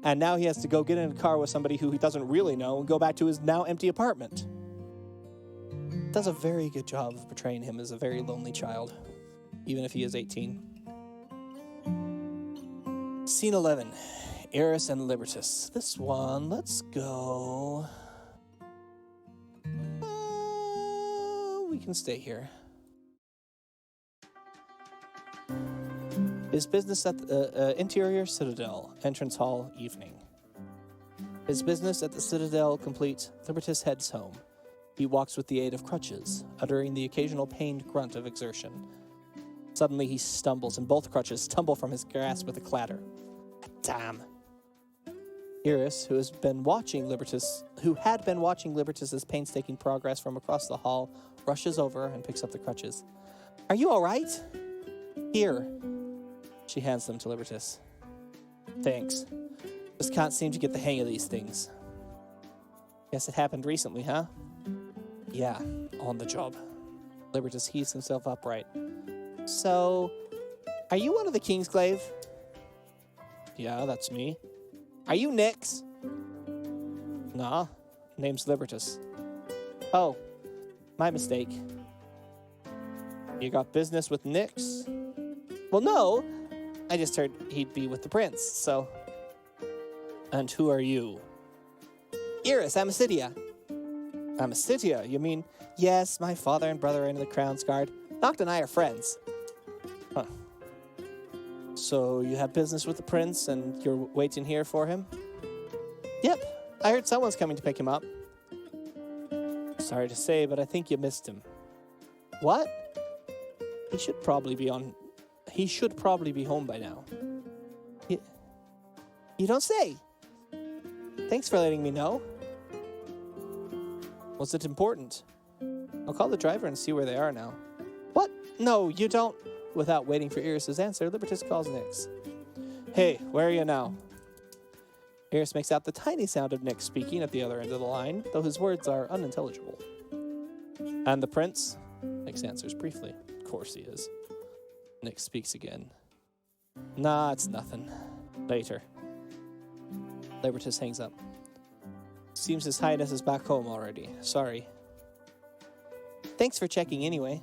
And now he has to go get in a car with somebody who he doesn't really know and go back to his now empty apartment. Does a very good job of portraying him as a very lonely child, even if he is 18. Scene 11. Eris and Libertas. This one, let's go... we can stay here. His business at the interior Citadel, entrance hall, evening. His business at the Citadel complete, Libertas heads home. He walks with the aid of crutches, uttering the occasional pained grunt of exertion. Suddenly he stumbles, and both crutches tumble from his grasp with a clatter. Damn. Iris, who had been watching Libertas's painstaking progress from across the hall, rushes over and picks up the crutches. Are you all right? Here. She hands them to Libertas. Thanks. Just can't seem to get the hang of these things. Guess it happened recently, huh? Yeah, on the job. Libertas heaves himself upright. So, are you one of the Kingsglaive? Yeah, that's me. Are you Nyx? Nah, name's Libertas. Oh, my mistake. You got business with Nyx? Well, no. I just heard he'd be with the prince, so... And who are you? Iris, Amicitia. Amicitia? You mean... Yes, my father and brother are in the Crown's Guard. Noct and I are friends. Huh. So you have business with the prince and you're waiting here for him? Yep. I heard someone's coming to pick him up. Sorry to say, but I think you missed him. What? He should probably be home by now. You don't say. Thanks for letting me know. Was it important? I'll call the driver and see where they are now. What? No, you don't. Without waiting for Iris's answer, Libertas calls Nyx. Hey, where are you now? Iris makes out the tiny sound of Nyx speaking at the other end of the line, though his words are unintelligible. And the prince? Nyx answers briefly. Of course he is. Nyx speaks again. Nah, it's nothing. Later. Libertas hangs up. Seems His Highness is back home already. Sorry. Thanks for checking anyway.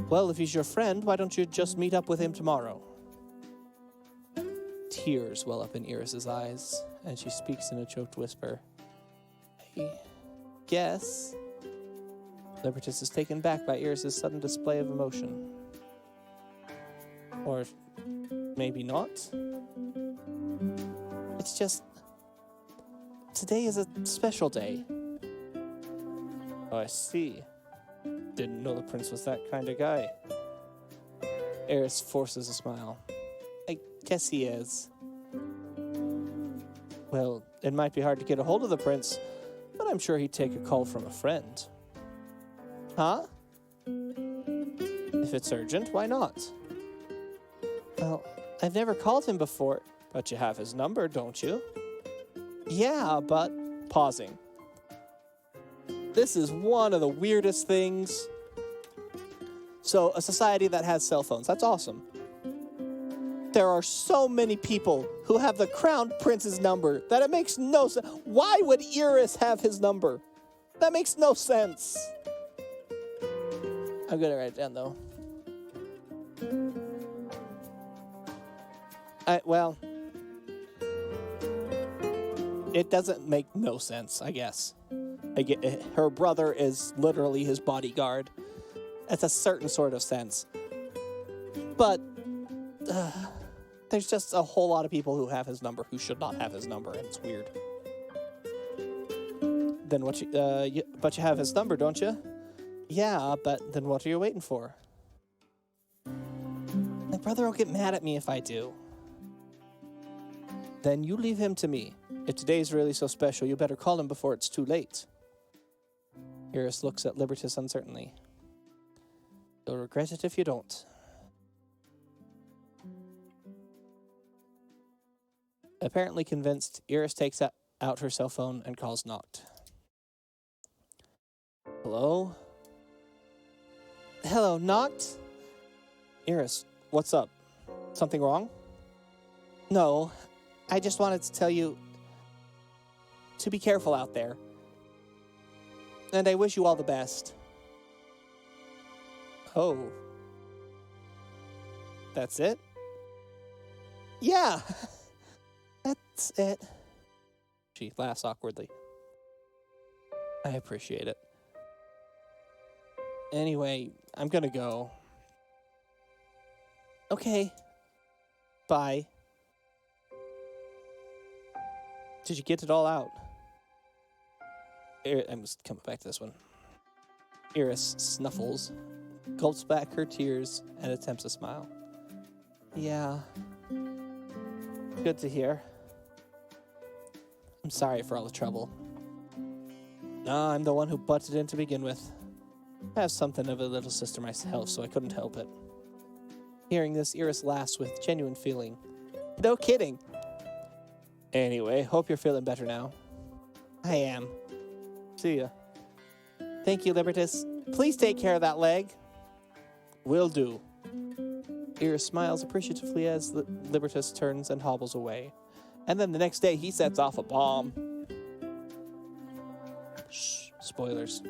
Well, if he's your friend, why don't you just meet up with him tomorrow? Tears well up in Iris's eyes, and she speaks in a choked whisper. I guess... Libertas is taken back by Iris's sudden display of emotion. Or maybe not? It's just... today is a special day. Oh, I see. Didn't know the prince was that kind of guy. Eris forces a smile. I guess he is. Well, it might be hard to get a hold of the prince, but I'm sure he'd take a call from a friend. Huh? If it's urgent, why not? Well, I've never called him before, but you have his number, don't you? Yeah, but... Pausing. This is one of the weirdest things. So, a society that has cell phones, that's awesome. There are so many people who have the crown prince's number that it makes no sense. Why would Eris have his number? That makes no sense. I'm gonna write it down, though. Well, it doesn't make no sense, I guess. Her brother is literally his bodyguard. That's a certain sort of sense. But there's just a whole lot of people who have his number who should not have his number, and it's weird. Then what but you have his number, don't you? Yeah, but then what are you waiting for? My brother will get mad at me if I do. Then you leave him to me. If today's really so special, you better call him before it's too late. Eris looks at Libertas uncertainly. You'll regret it if you don't. Apparently convinced, Eris takes out her cell phone and calls Noct. Hello? Hello, Noct? Eris, what's up? Something wrong? No, I just wanted to tell you to be careful out there. And I wish you all the best. Oh. That's it? Yeah. That's it. She laughs awkwardly. I appreciate it. Anyway, I'm gonna go. Okay. Bye. Did you get it all out? I'm just coming back to this one. Eris snuffles, gulps back her tears, and attempts a smile. Yeah. Good to hear. I'm sorry for all the trouble. I'm the one who butted in to begin with. I have something of a little sister myself, so I couldn't help it. Hearing this, Eris laughs with genuine feeling. No kidding. Anyway, hope you're feeling better now. I am. See ya. Thank you, Libertas. Please take care of that leg. Will do. Eris smiles appreciatively as Libertas turns and hobbles away. And then the next day, he sets off a bomb. Shh, spoilers.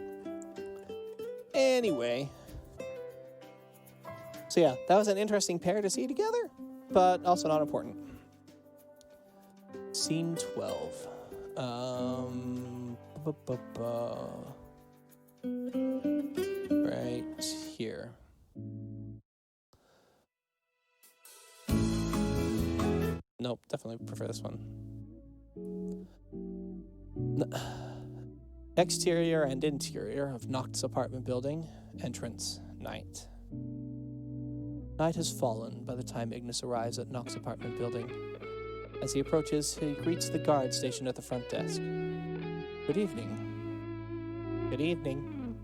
Anyway. So yeah, that was an interesting pair to see together, but also not important. Scene 12. Right here. Nope, definitely prefer this one. Exterior and interior of Noct's apartment building. Entrance, night. Night has fallen by the time Ignis arrives at Noct's apartment building. As he approaches, he greets the guard stationed at the front desk. Good evening. Good evening.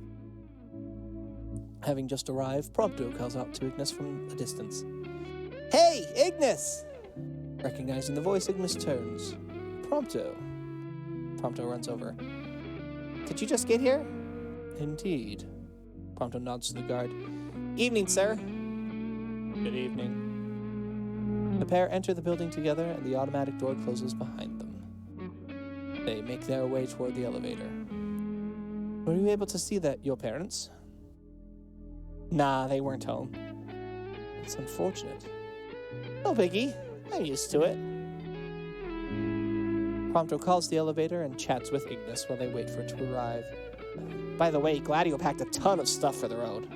Having just arrived, Prompto calls out to Ignis from a distance. Hey, Ignis! Recognizing the voice, Ignis turns. Prompto. Prompto runs over. Did you just get here? Indeed. Prompto nods to the guard. Evening, sir. Good evening. The pair enter the building together, and the automatic door closes behind them. They make their way toward the elevator. Were you able to see that, your parents? Nah, they weren't home. It's unfortunate. No biggie. I'm used to it. Prompto calls the elevator and chats with Ignis while they wait for it to arrive. By the way, Gladio packed a ton of stuff for the road.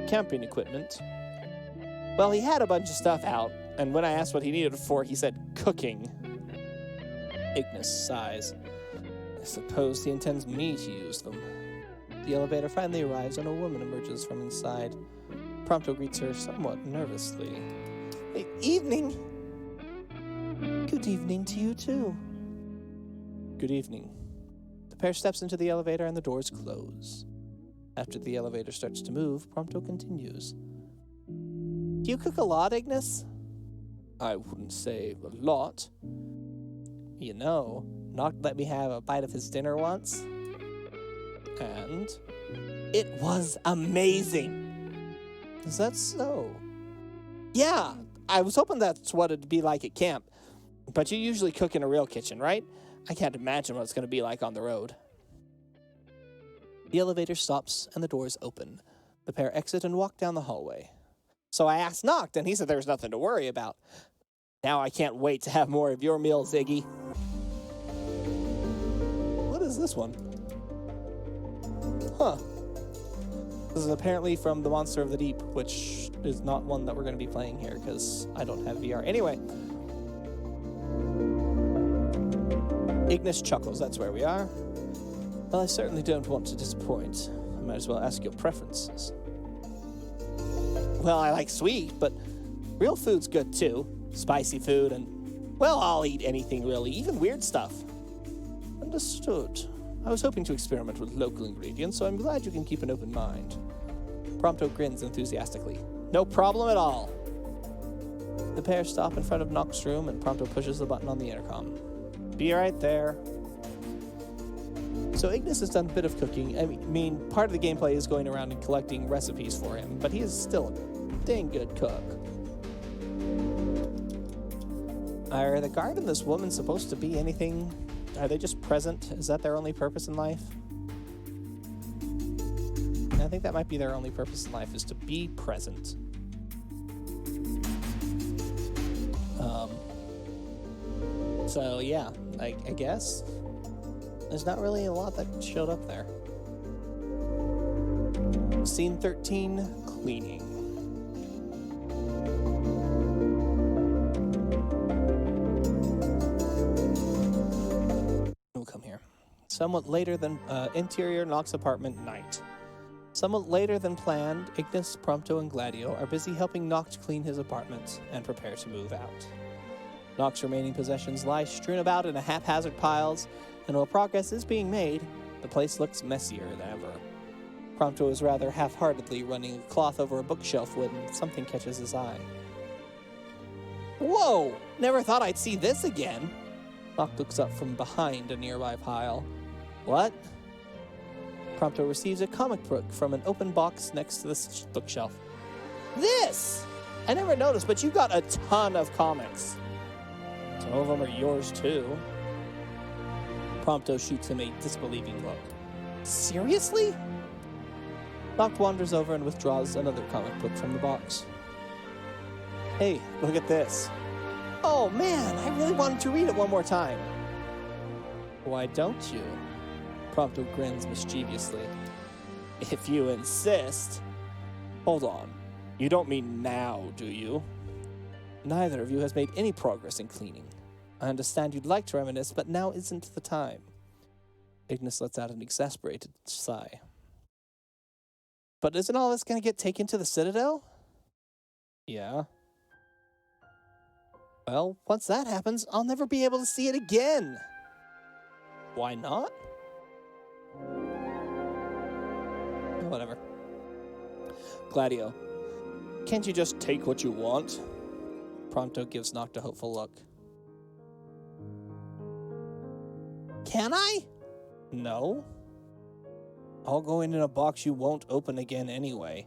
Camping equipment. Well, he had a bunch of stuff out, and when I asked what he needed it for, he said cooking. Ignis sighs. I suppose he intends me to use them. The elevator finally arrives and a woman emerges from inside. Prompto greets her somewhat nervously. Evening! Good evening to you, too. Good evening. The pair steps into the elevator and the doors close. After the elevator starts to move, Prompto continues. Do you cook a lot, Ignis? I wouldn't say a lot. You know, Noct let me have a bite of his dinner once. And it was amazing. Is that so? Yeah, I was hoping that's what it'd be like at camp. But you usually cook in a real kitchen, right? I can't imagine what it's going to be like on the road. The elevator stops and the doors open. The pair exit and walk down the hallway. So I asked Noct, and he said there's nothing to worry about. Now I can't wait to have more of your meals, Iggy. What is this one? Huh. This is apparently from The Monster of the Deep, which is not one that we're going to be playing here, because I don't have VR. Anyway. Ignis chuckles, that's where we are. Well, I certainly don't want to disappoint. I might as well ask your preferences. Well, I like sweet, but real food's good too. Spicy food and, well, I'll eat anything really, even weird stuff. Understood. I was hoping to experiment with local ingredients, so I'm glad you can keep an open mind. Prompto grins enthusiastically. No problem at all. The pair stop in front of Noct's room and Prompto pushes the button on the intercom. Be right there. So Ignis has done a bit of cooking. I mean, part of the gameplay is going around and collecting recipes for him, but he is still a dang good cook. Are the guard and this woman supposed to be anything? Are they just present? Is that their only purpose in life? I think that might be their only purpose in life, is to be present. So yeah, I guess. There's not really a lot that showed up there. Scene 13, cleaning. We'll come here. Somewhat later than interior Noct's apartment night. Somewhat later than planned, Ignis, Prompto, and Gladio are busy helping Noct clean his apartment and prepare to move out. Noct's remaining possessions lie strewn about in a haphazard piles, and while progress is being made, the place looks messier than ever. Prompto is rather half-heartedly running a cloth over a bookshelf when something catches his eye. Whoa! Never thought I'd see this again! Noct looks up from behind a nearby pile. What? Prompto receives a comic book from an open box next to the bookshelf. This! I never noticed, but you've got a ton of comics. Some of them are yours, too. Prompto shoots him a disbelieving look. Seriously? Noct wanders over and withdraws another comic book from the box. Hey, look at this. Oh man, I really wanted to read it one more time. Why don't you? Prompto grins mischievously. If you insist. Hold on. You don't mean now, do you? Neither of you has made any progress in cleaning. I understand you'd like to reminisce, but now isn't the time. Ignis lets out an exasperated sigh. But isn't all this going to get taken to the Citadel? Yeah. Well, once that happens, I'll never be able to see it again. Why not? Whatever. Gladio. Can't you just take what you want? Prompto gives Noct a hopeful look. Can I? No. I'll go in a box you won't open again anyway.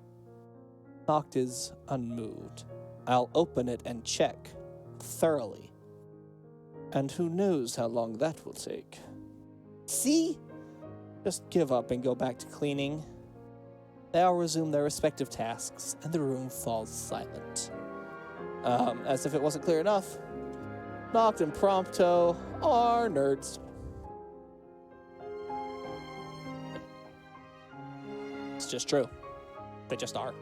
Noct is unmoved. I'll open it and check. Thoroughly. And who knows how long that will take. See? Just give up and go back to cleaning. They all resume their respective tasks, and the room falls silent. As if it wasn't clear enough, Noct and Prompto are nerds. It's just true. They just are.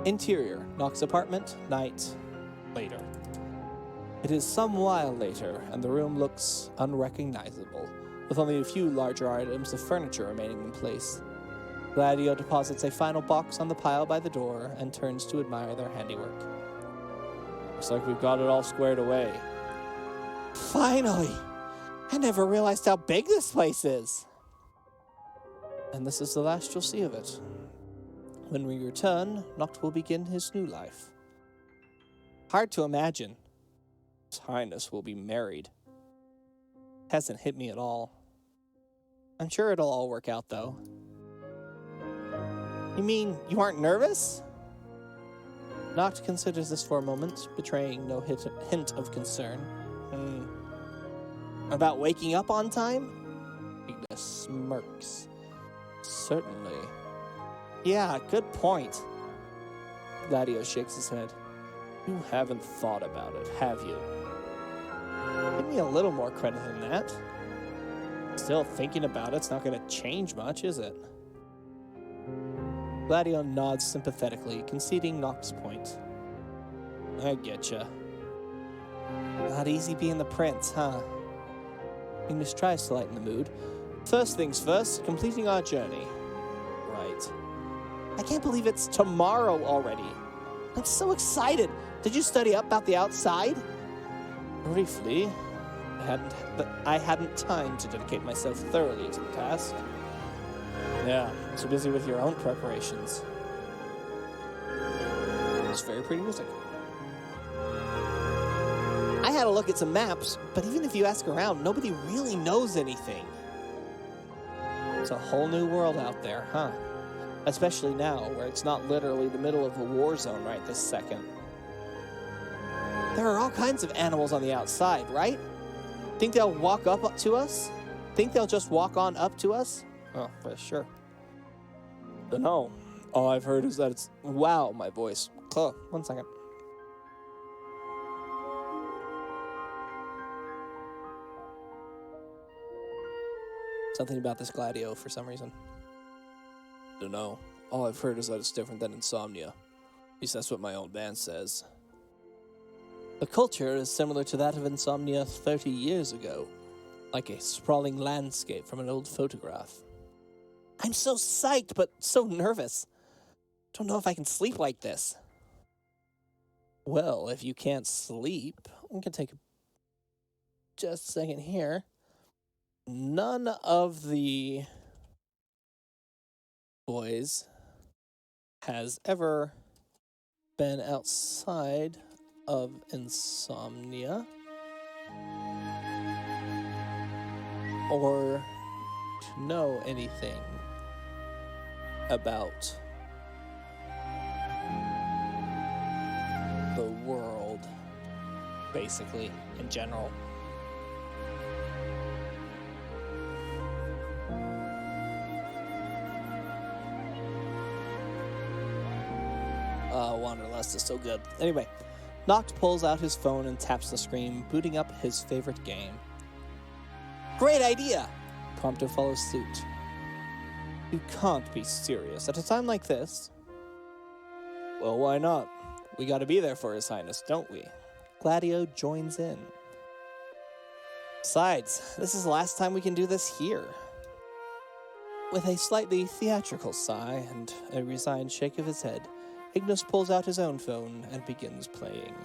Interior, Noct's apartment, night, later. It is some while later, and the room looks unrecognizable, with only a few larger items of furniture remaining in place. Gladio deposits a final box on the pile by the door and turns to admire their handiwork. Looks like we've got it all squared away. Finally! I never realized how big this place is! And this is the last you'll see of it. When we return, Noct will begin his new life. Hard to imagine. His Highness will be married. Hasn't hit me at all. I'm sure it'll all work out, though. You mean you aren't nervous? Noct considers this for a moment, betraying no hint of concern. About waking up on time? Ignis smirks. Certainly. Yeah, good point. Gladio shakes his head. You haven't thought about it, have you? Give me a little more credit than that. Still, thinking about it's not going to change much, is it? Gladio nods sympathetically, conceding Noct's point. I getcha. Not easy being the prince, huh? Ignis tries to lighten the mood. First things first, completing our journey. Right. I can't believe it's tomorrow already. I'm so excited. Did you study up about the outside? Briefly. I hadn't time to dedicate myself thoroughly to the task. Yeah, so busy with your own preparations. It's very pretty music. I had a look at some maps, but even if you ask around, nobody really knows anything. It's a whole new world out there, huh? Especially now, where it's not literally the middle of a war zone right this second. There are all kinds of animals on the outside, right? Think they'll walk up to us? Think they'll just walk on up to us? Oh, for sure. Dunno. All I've heard is that it's... Wow, my voice. Oh, 1 second. Something about this Gladio for some reason. Dunno. All I've heard is that it's different than Insomnia. At least that's what my old man says. The culture is similar to that of Insomnia 30 years ago, like a sprawling landscape from an old photograph. I'm so psyched, but so nervous. Don't know if I can sleep like this. Well, if you can't sleep, we can take just a second here. None of the boys has ever been outside of Insomnia or to know anything about the world, basically, in general. Wanderlust is so good. Anyway, Noct pulls out his phone and taps the screen, booting up his favorite game. Great idea! Prompto follows suit. You can't be serious at a time like this. Well, why not? We gotta be there for His Highness, don't we? Gladio joins in. Besides, this is the last time we can do this here. With a slightly theatrical sigh and a resigned shake of his head, Ignis pulls out his own phone and begins playing.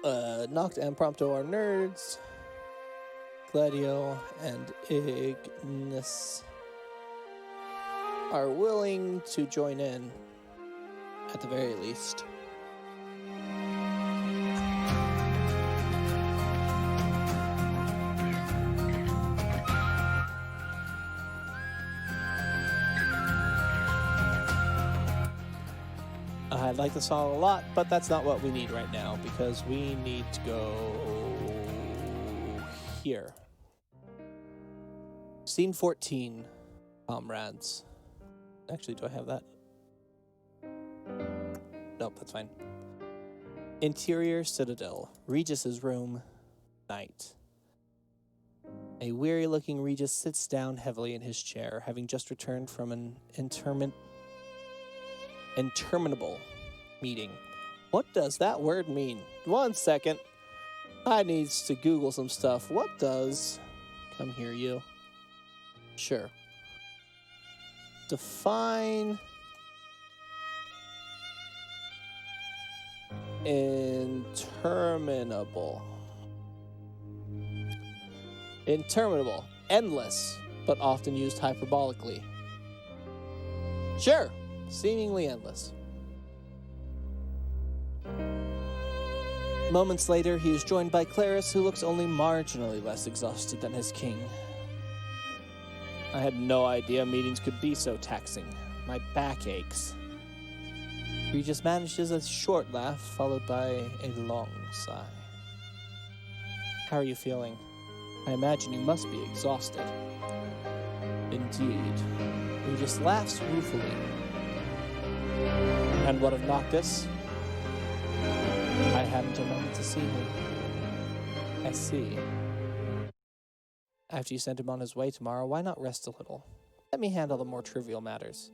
Noct and Prompto are nerds. Gladio and Ignis are willing to join in, at the very least. I like the song a lot, but that's not what we need right now, because we need to go here. Scene 14, comrades. Actually, do I have that? Nope, that's fine. Interior Citadel, Regis's room, night. A weary-looking Regis sits down heavily in his chair, having just returned from an interminable Meeting. What does that word mean? 1 second. I needs to Google some stuff. What does... Come here, you. Sure. Define... Interminable. Interminable. Endless, but often used hyperbolically. Sure. Seemingly endless. Moments later, he is joined by Clarice, who looks only marginally less exhausted than his king. I had no idea meetings could be so taxing. My back aches. Regis manages a short laugh, followed by a long sigh. How are you feeling? I imagine you must be exhausted. Indeed. Regis laughs ruefully. And what of Noctis? I hadn't a moment to see him. I see. After you send him on his way tomorrow, why not rest a little? Let me handle the more trivial matters.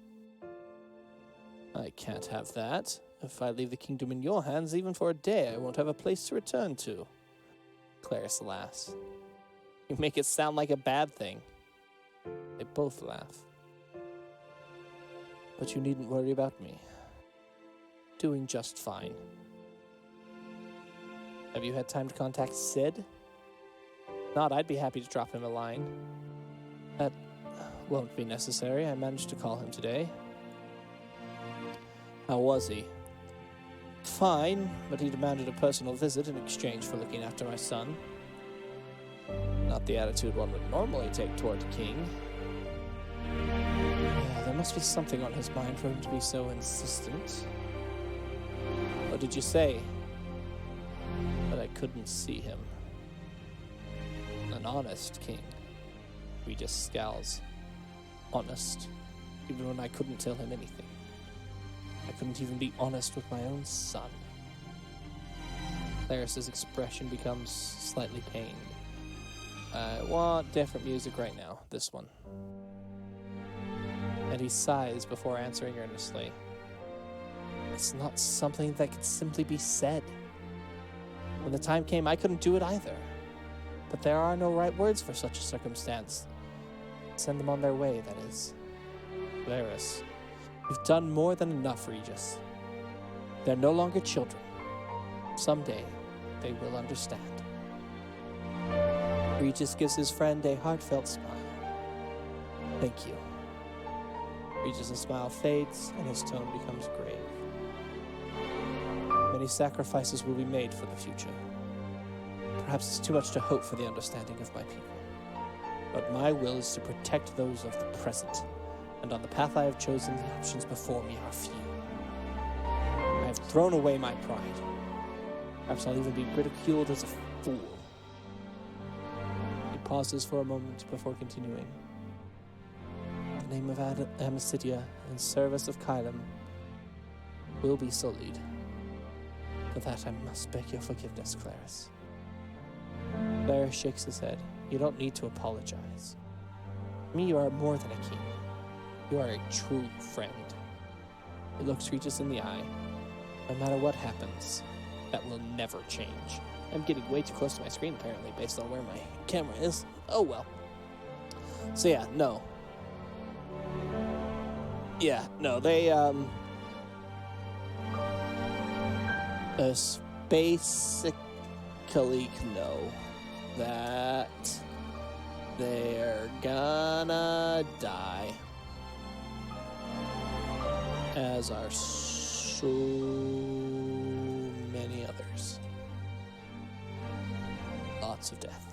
I can't have that. If I leave the kingdom in your hands, even for a day, I won't have a place to return to. Clarice laughs. You make it sound like a bad thing. They both laugh. But you needn't worry about me. Doing just fine. Have you had time to contact Sid? Not, I'd be happy to drop him a line. That won't be necessary. I managed to call him today. How was he? Fine, but he demanded a personal visit in exchange for looking after my son. Not the attitude one would normally take toward a king. Yeah, there must be something on his mind for him to be so insistent. What did you say? But I couldn't see him. An honest king. He just scowls. Honest. Even when I couldn't tell him anything. I couldn't even be honest with my own son. Clarice's expression becomes slightly pained. I want different music right now. This one. And he sighs before answering earnestly. It's not something that could simply be said. When the time came, I couldn't do it either. But there are no right words for such a circumstance. Send them on their way, that is. Clarice, you've done more than enough, Regis. They're no longer children. Someday, they will understand. Regis gives his friend a heartfelt smile. Thank you. Regis' smile fades, and his tone becomes grave. Many sacrifices will be made for the future. Perhaps it's too much to hope for the understanding of my people. But my will is to protect those of the present, and on the path I have chosen, the options before me are few. I have thrown away my pride. Perhaps I'll even be ridiculed as a fool. He pauses for a moment before continuing. In the name of Amicitia and service of Kylam will be sullied. For that I must beg your forgiveness, Clarice. Clarice shakes his head. You don't need to apologize. To me, you are more than a king. You are a true friend. He looks Regis in the eye. No matter what happens, that will never change. I'm getting way too close to my screen, apparently, based on where my camera is. Oh, well. So, yeah, no. Yeah, no, they, basically know that they're gonna die, as are so many others. Lots of death.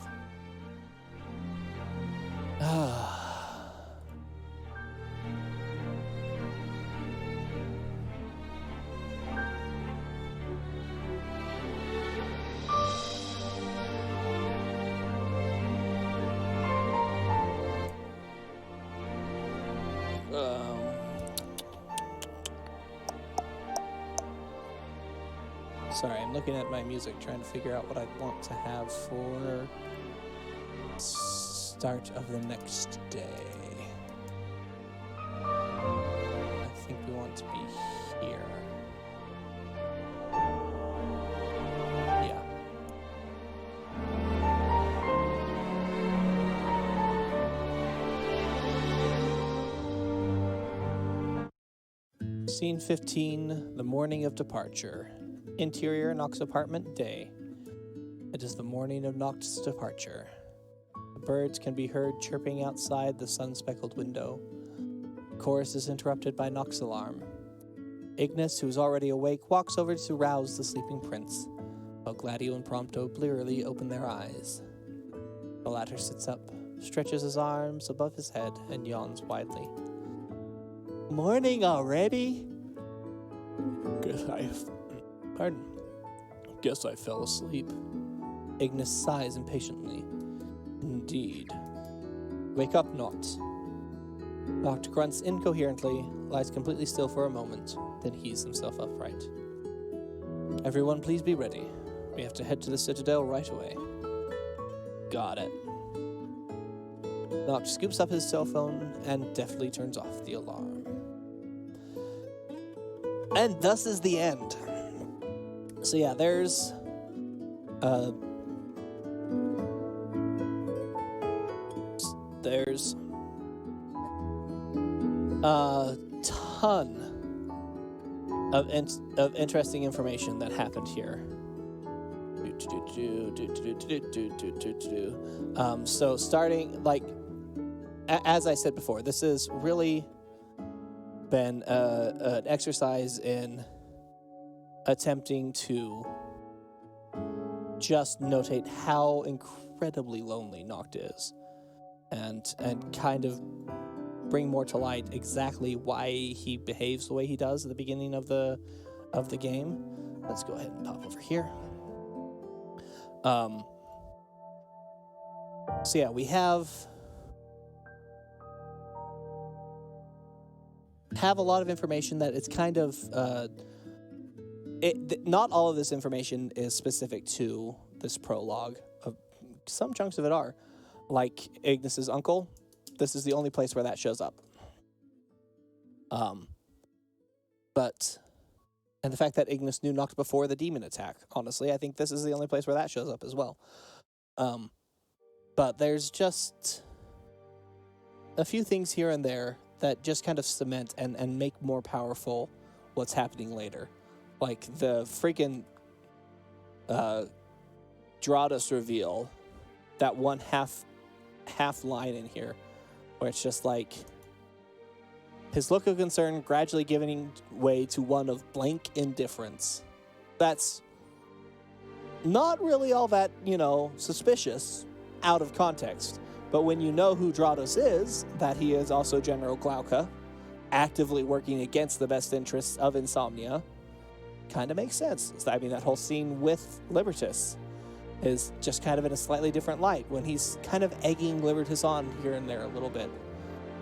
Sorry, I'm looking at my music, trying to figure out what I want to have for start of the next day. I think we want to be here. Scene 15, the morning of departure. Interior, Nock's apartment, day. It is the morning of Nock's departure. The birds can be heard chirping outside the sun-speckled window. The chorus is interrupted by Nock's alarm. Ignis, who is already awake, walks over to rouse the sleeping prince, while Gladio and Prompto blearily open their eyes. The latter sits up, stretches his arms above his head, and yawns widely. Morning already? Guess I fell asleep. Ignis sighs impatiently. Indeed. Wake up, Noct. Noct grunts incoherently, lies completely still for a moment, then heaves himself upright. Everyone, please be ready. We have to head to the Citadel right away. Got it. Noct scoops up his cell phone and deftly turns off the alarm. And thus is the end. So yeah, there's a ton of interesting information that happened here. So starting, like, as I said before, this has really been an exercise in attempting to just notate how incredibly lonely Noct is, and kind of bring more to light exactly why he behaves the way he does at the beginning of the game. Let's go ahead and pop over here. So yeah, we have a lot of information that it's kind of not all of this information is specific to this prologue. Some chunks of it are, like Ignis's uncle. This is the only place where that shows up. And the fact that Ignis knew Noct before the demon attack, honestly, I think this is the only place where that shows up as well. But there's just a few things here and there that just kind of cement and make more powerful what's happening later. Like the freaking Drados reveal, that one half line in here, where it's just like his look of concern gradually giving way to one of blank indifference. That's not really all that, suspicious out of context. But when you know who Drados is, that he is also General Glauca, actively working against the best interests of Insomnia, kind of makes sense. I mean, that whole scene with Libertas is just kind of in a slightly different light, when he's kind of egging Libertas on here and there a little bit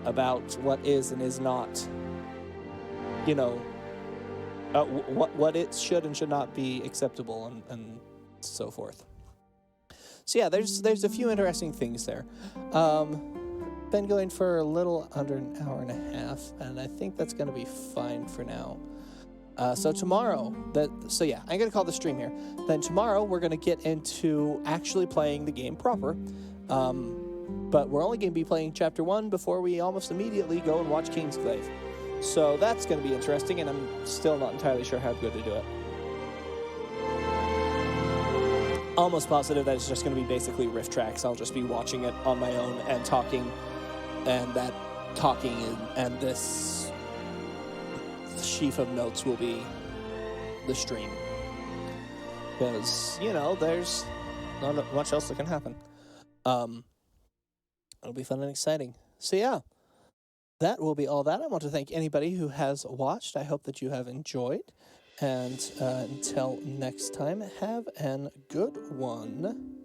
about what is and is not, what it should and should not be acceptable, and so forth. So yeah, there's a few interesting things there. Been going for a little under an hour and a half, and I think that's going to be fine for now. So tomorrow, I'm going to call the stream here. Then tomorrow, we're going to get into actually playing the game proper. But we're only going to be playing Chapter 1 before we almost immediately go and watch Kingsglaive. So that's going to be interesting, and I'm still not entirely sure how good to do it. Almost positive that it's just going to be basically riff tracks. I'll just be watching it on my own and talking, and that talking and this sheaf of notes will be the stream. Because, there's not much else that can happen. It'll be fun and exciting. So yeah, that will be all that. I want to thank anybody who has watched. I hope that you have enjoyed. And until next time, have a good one.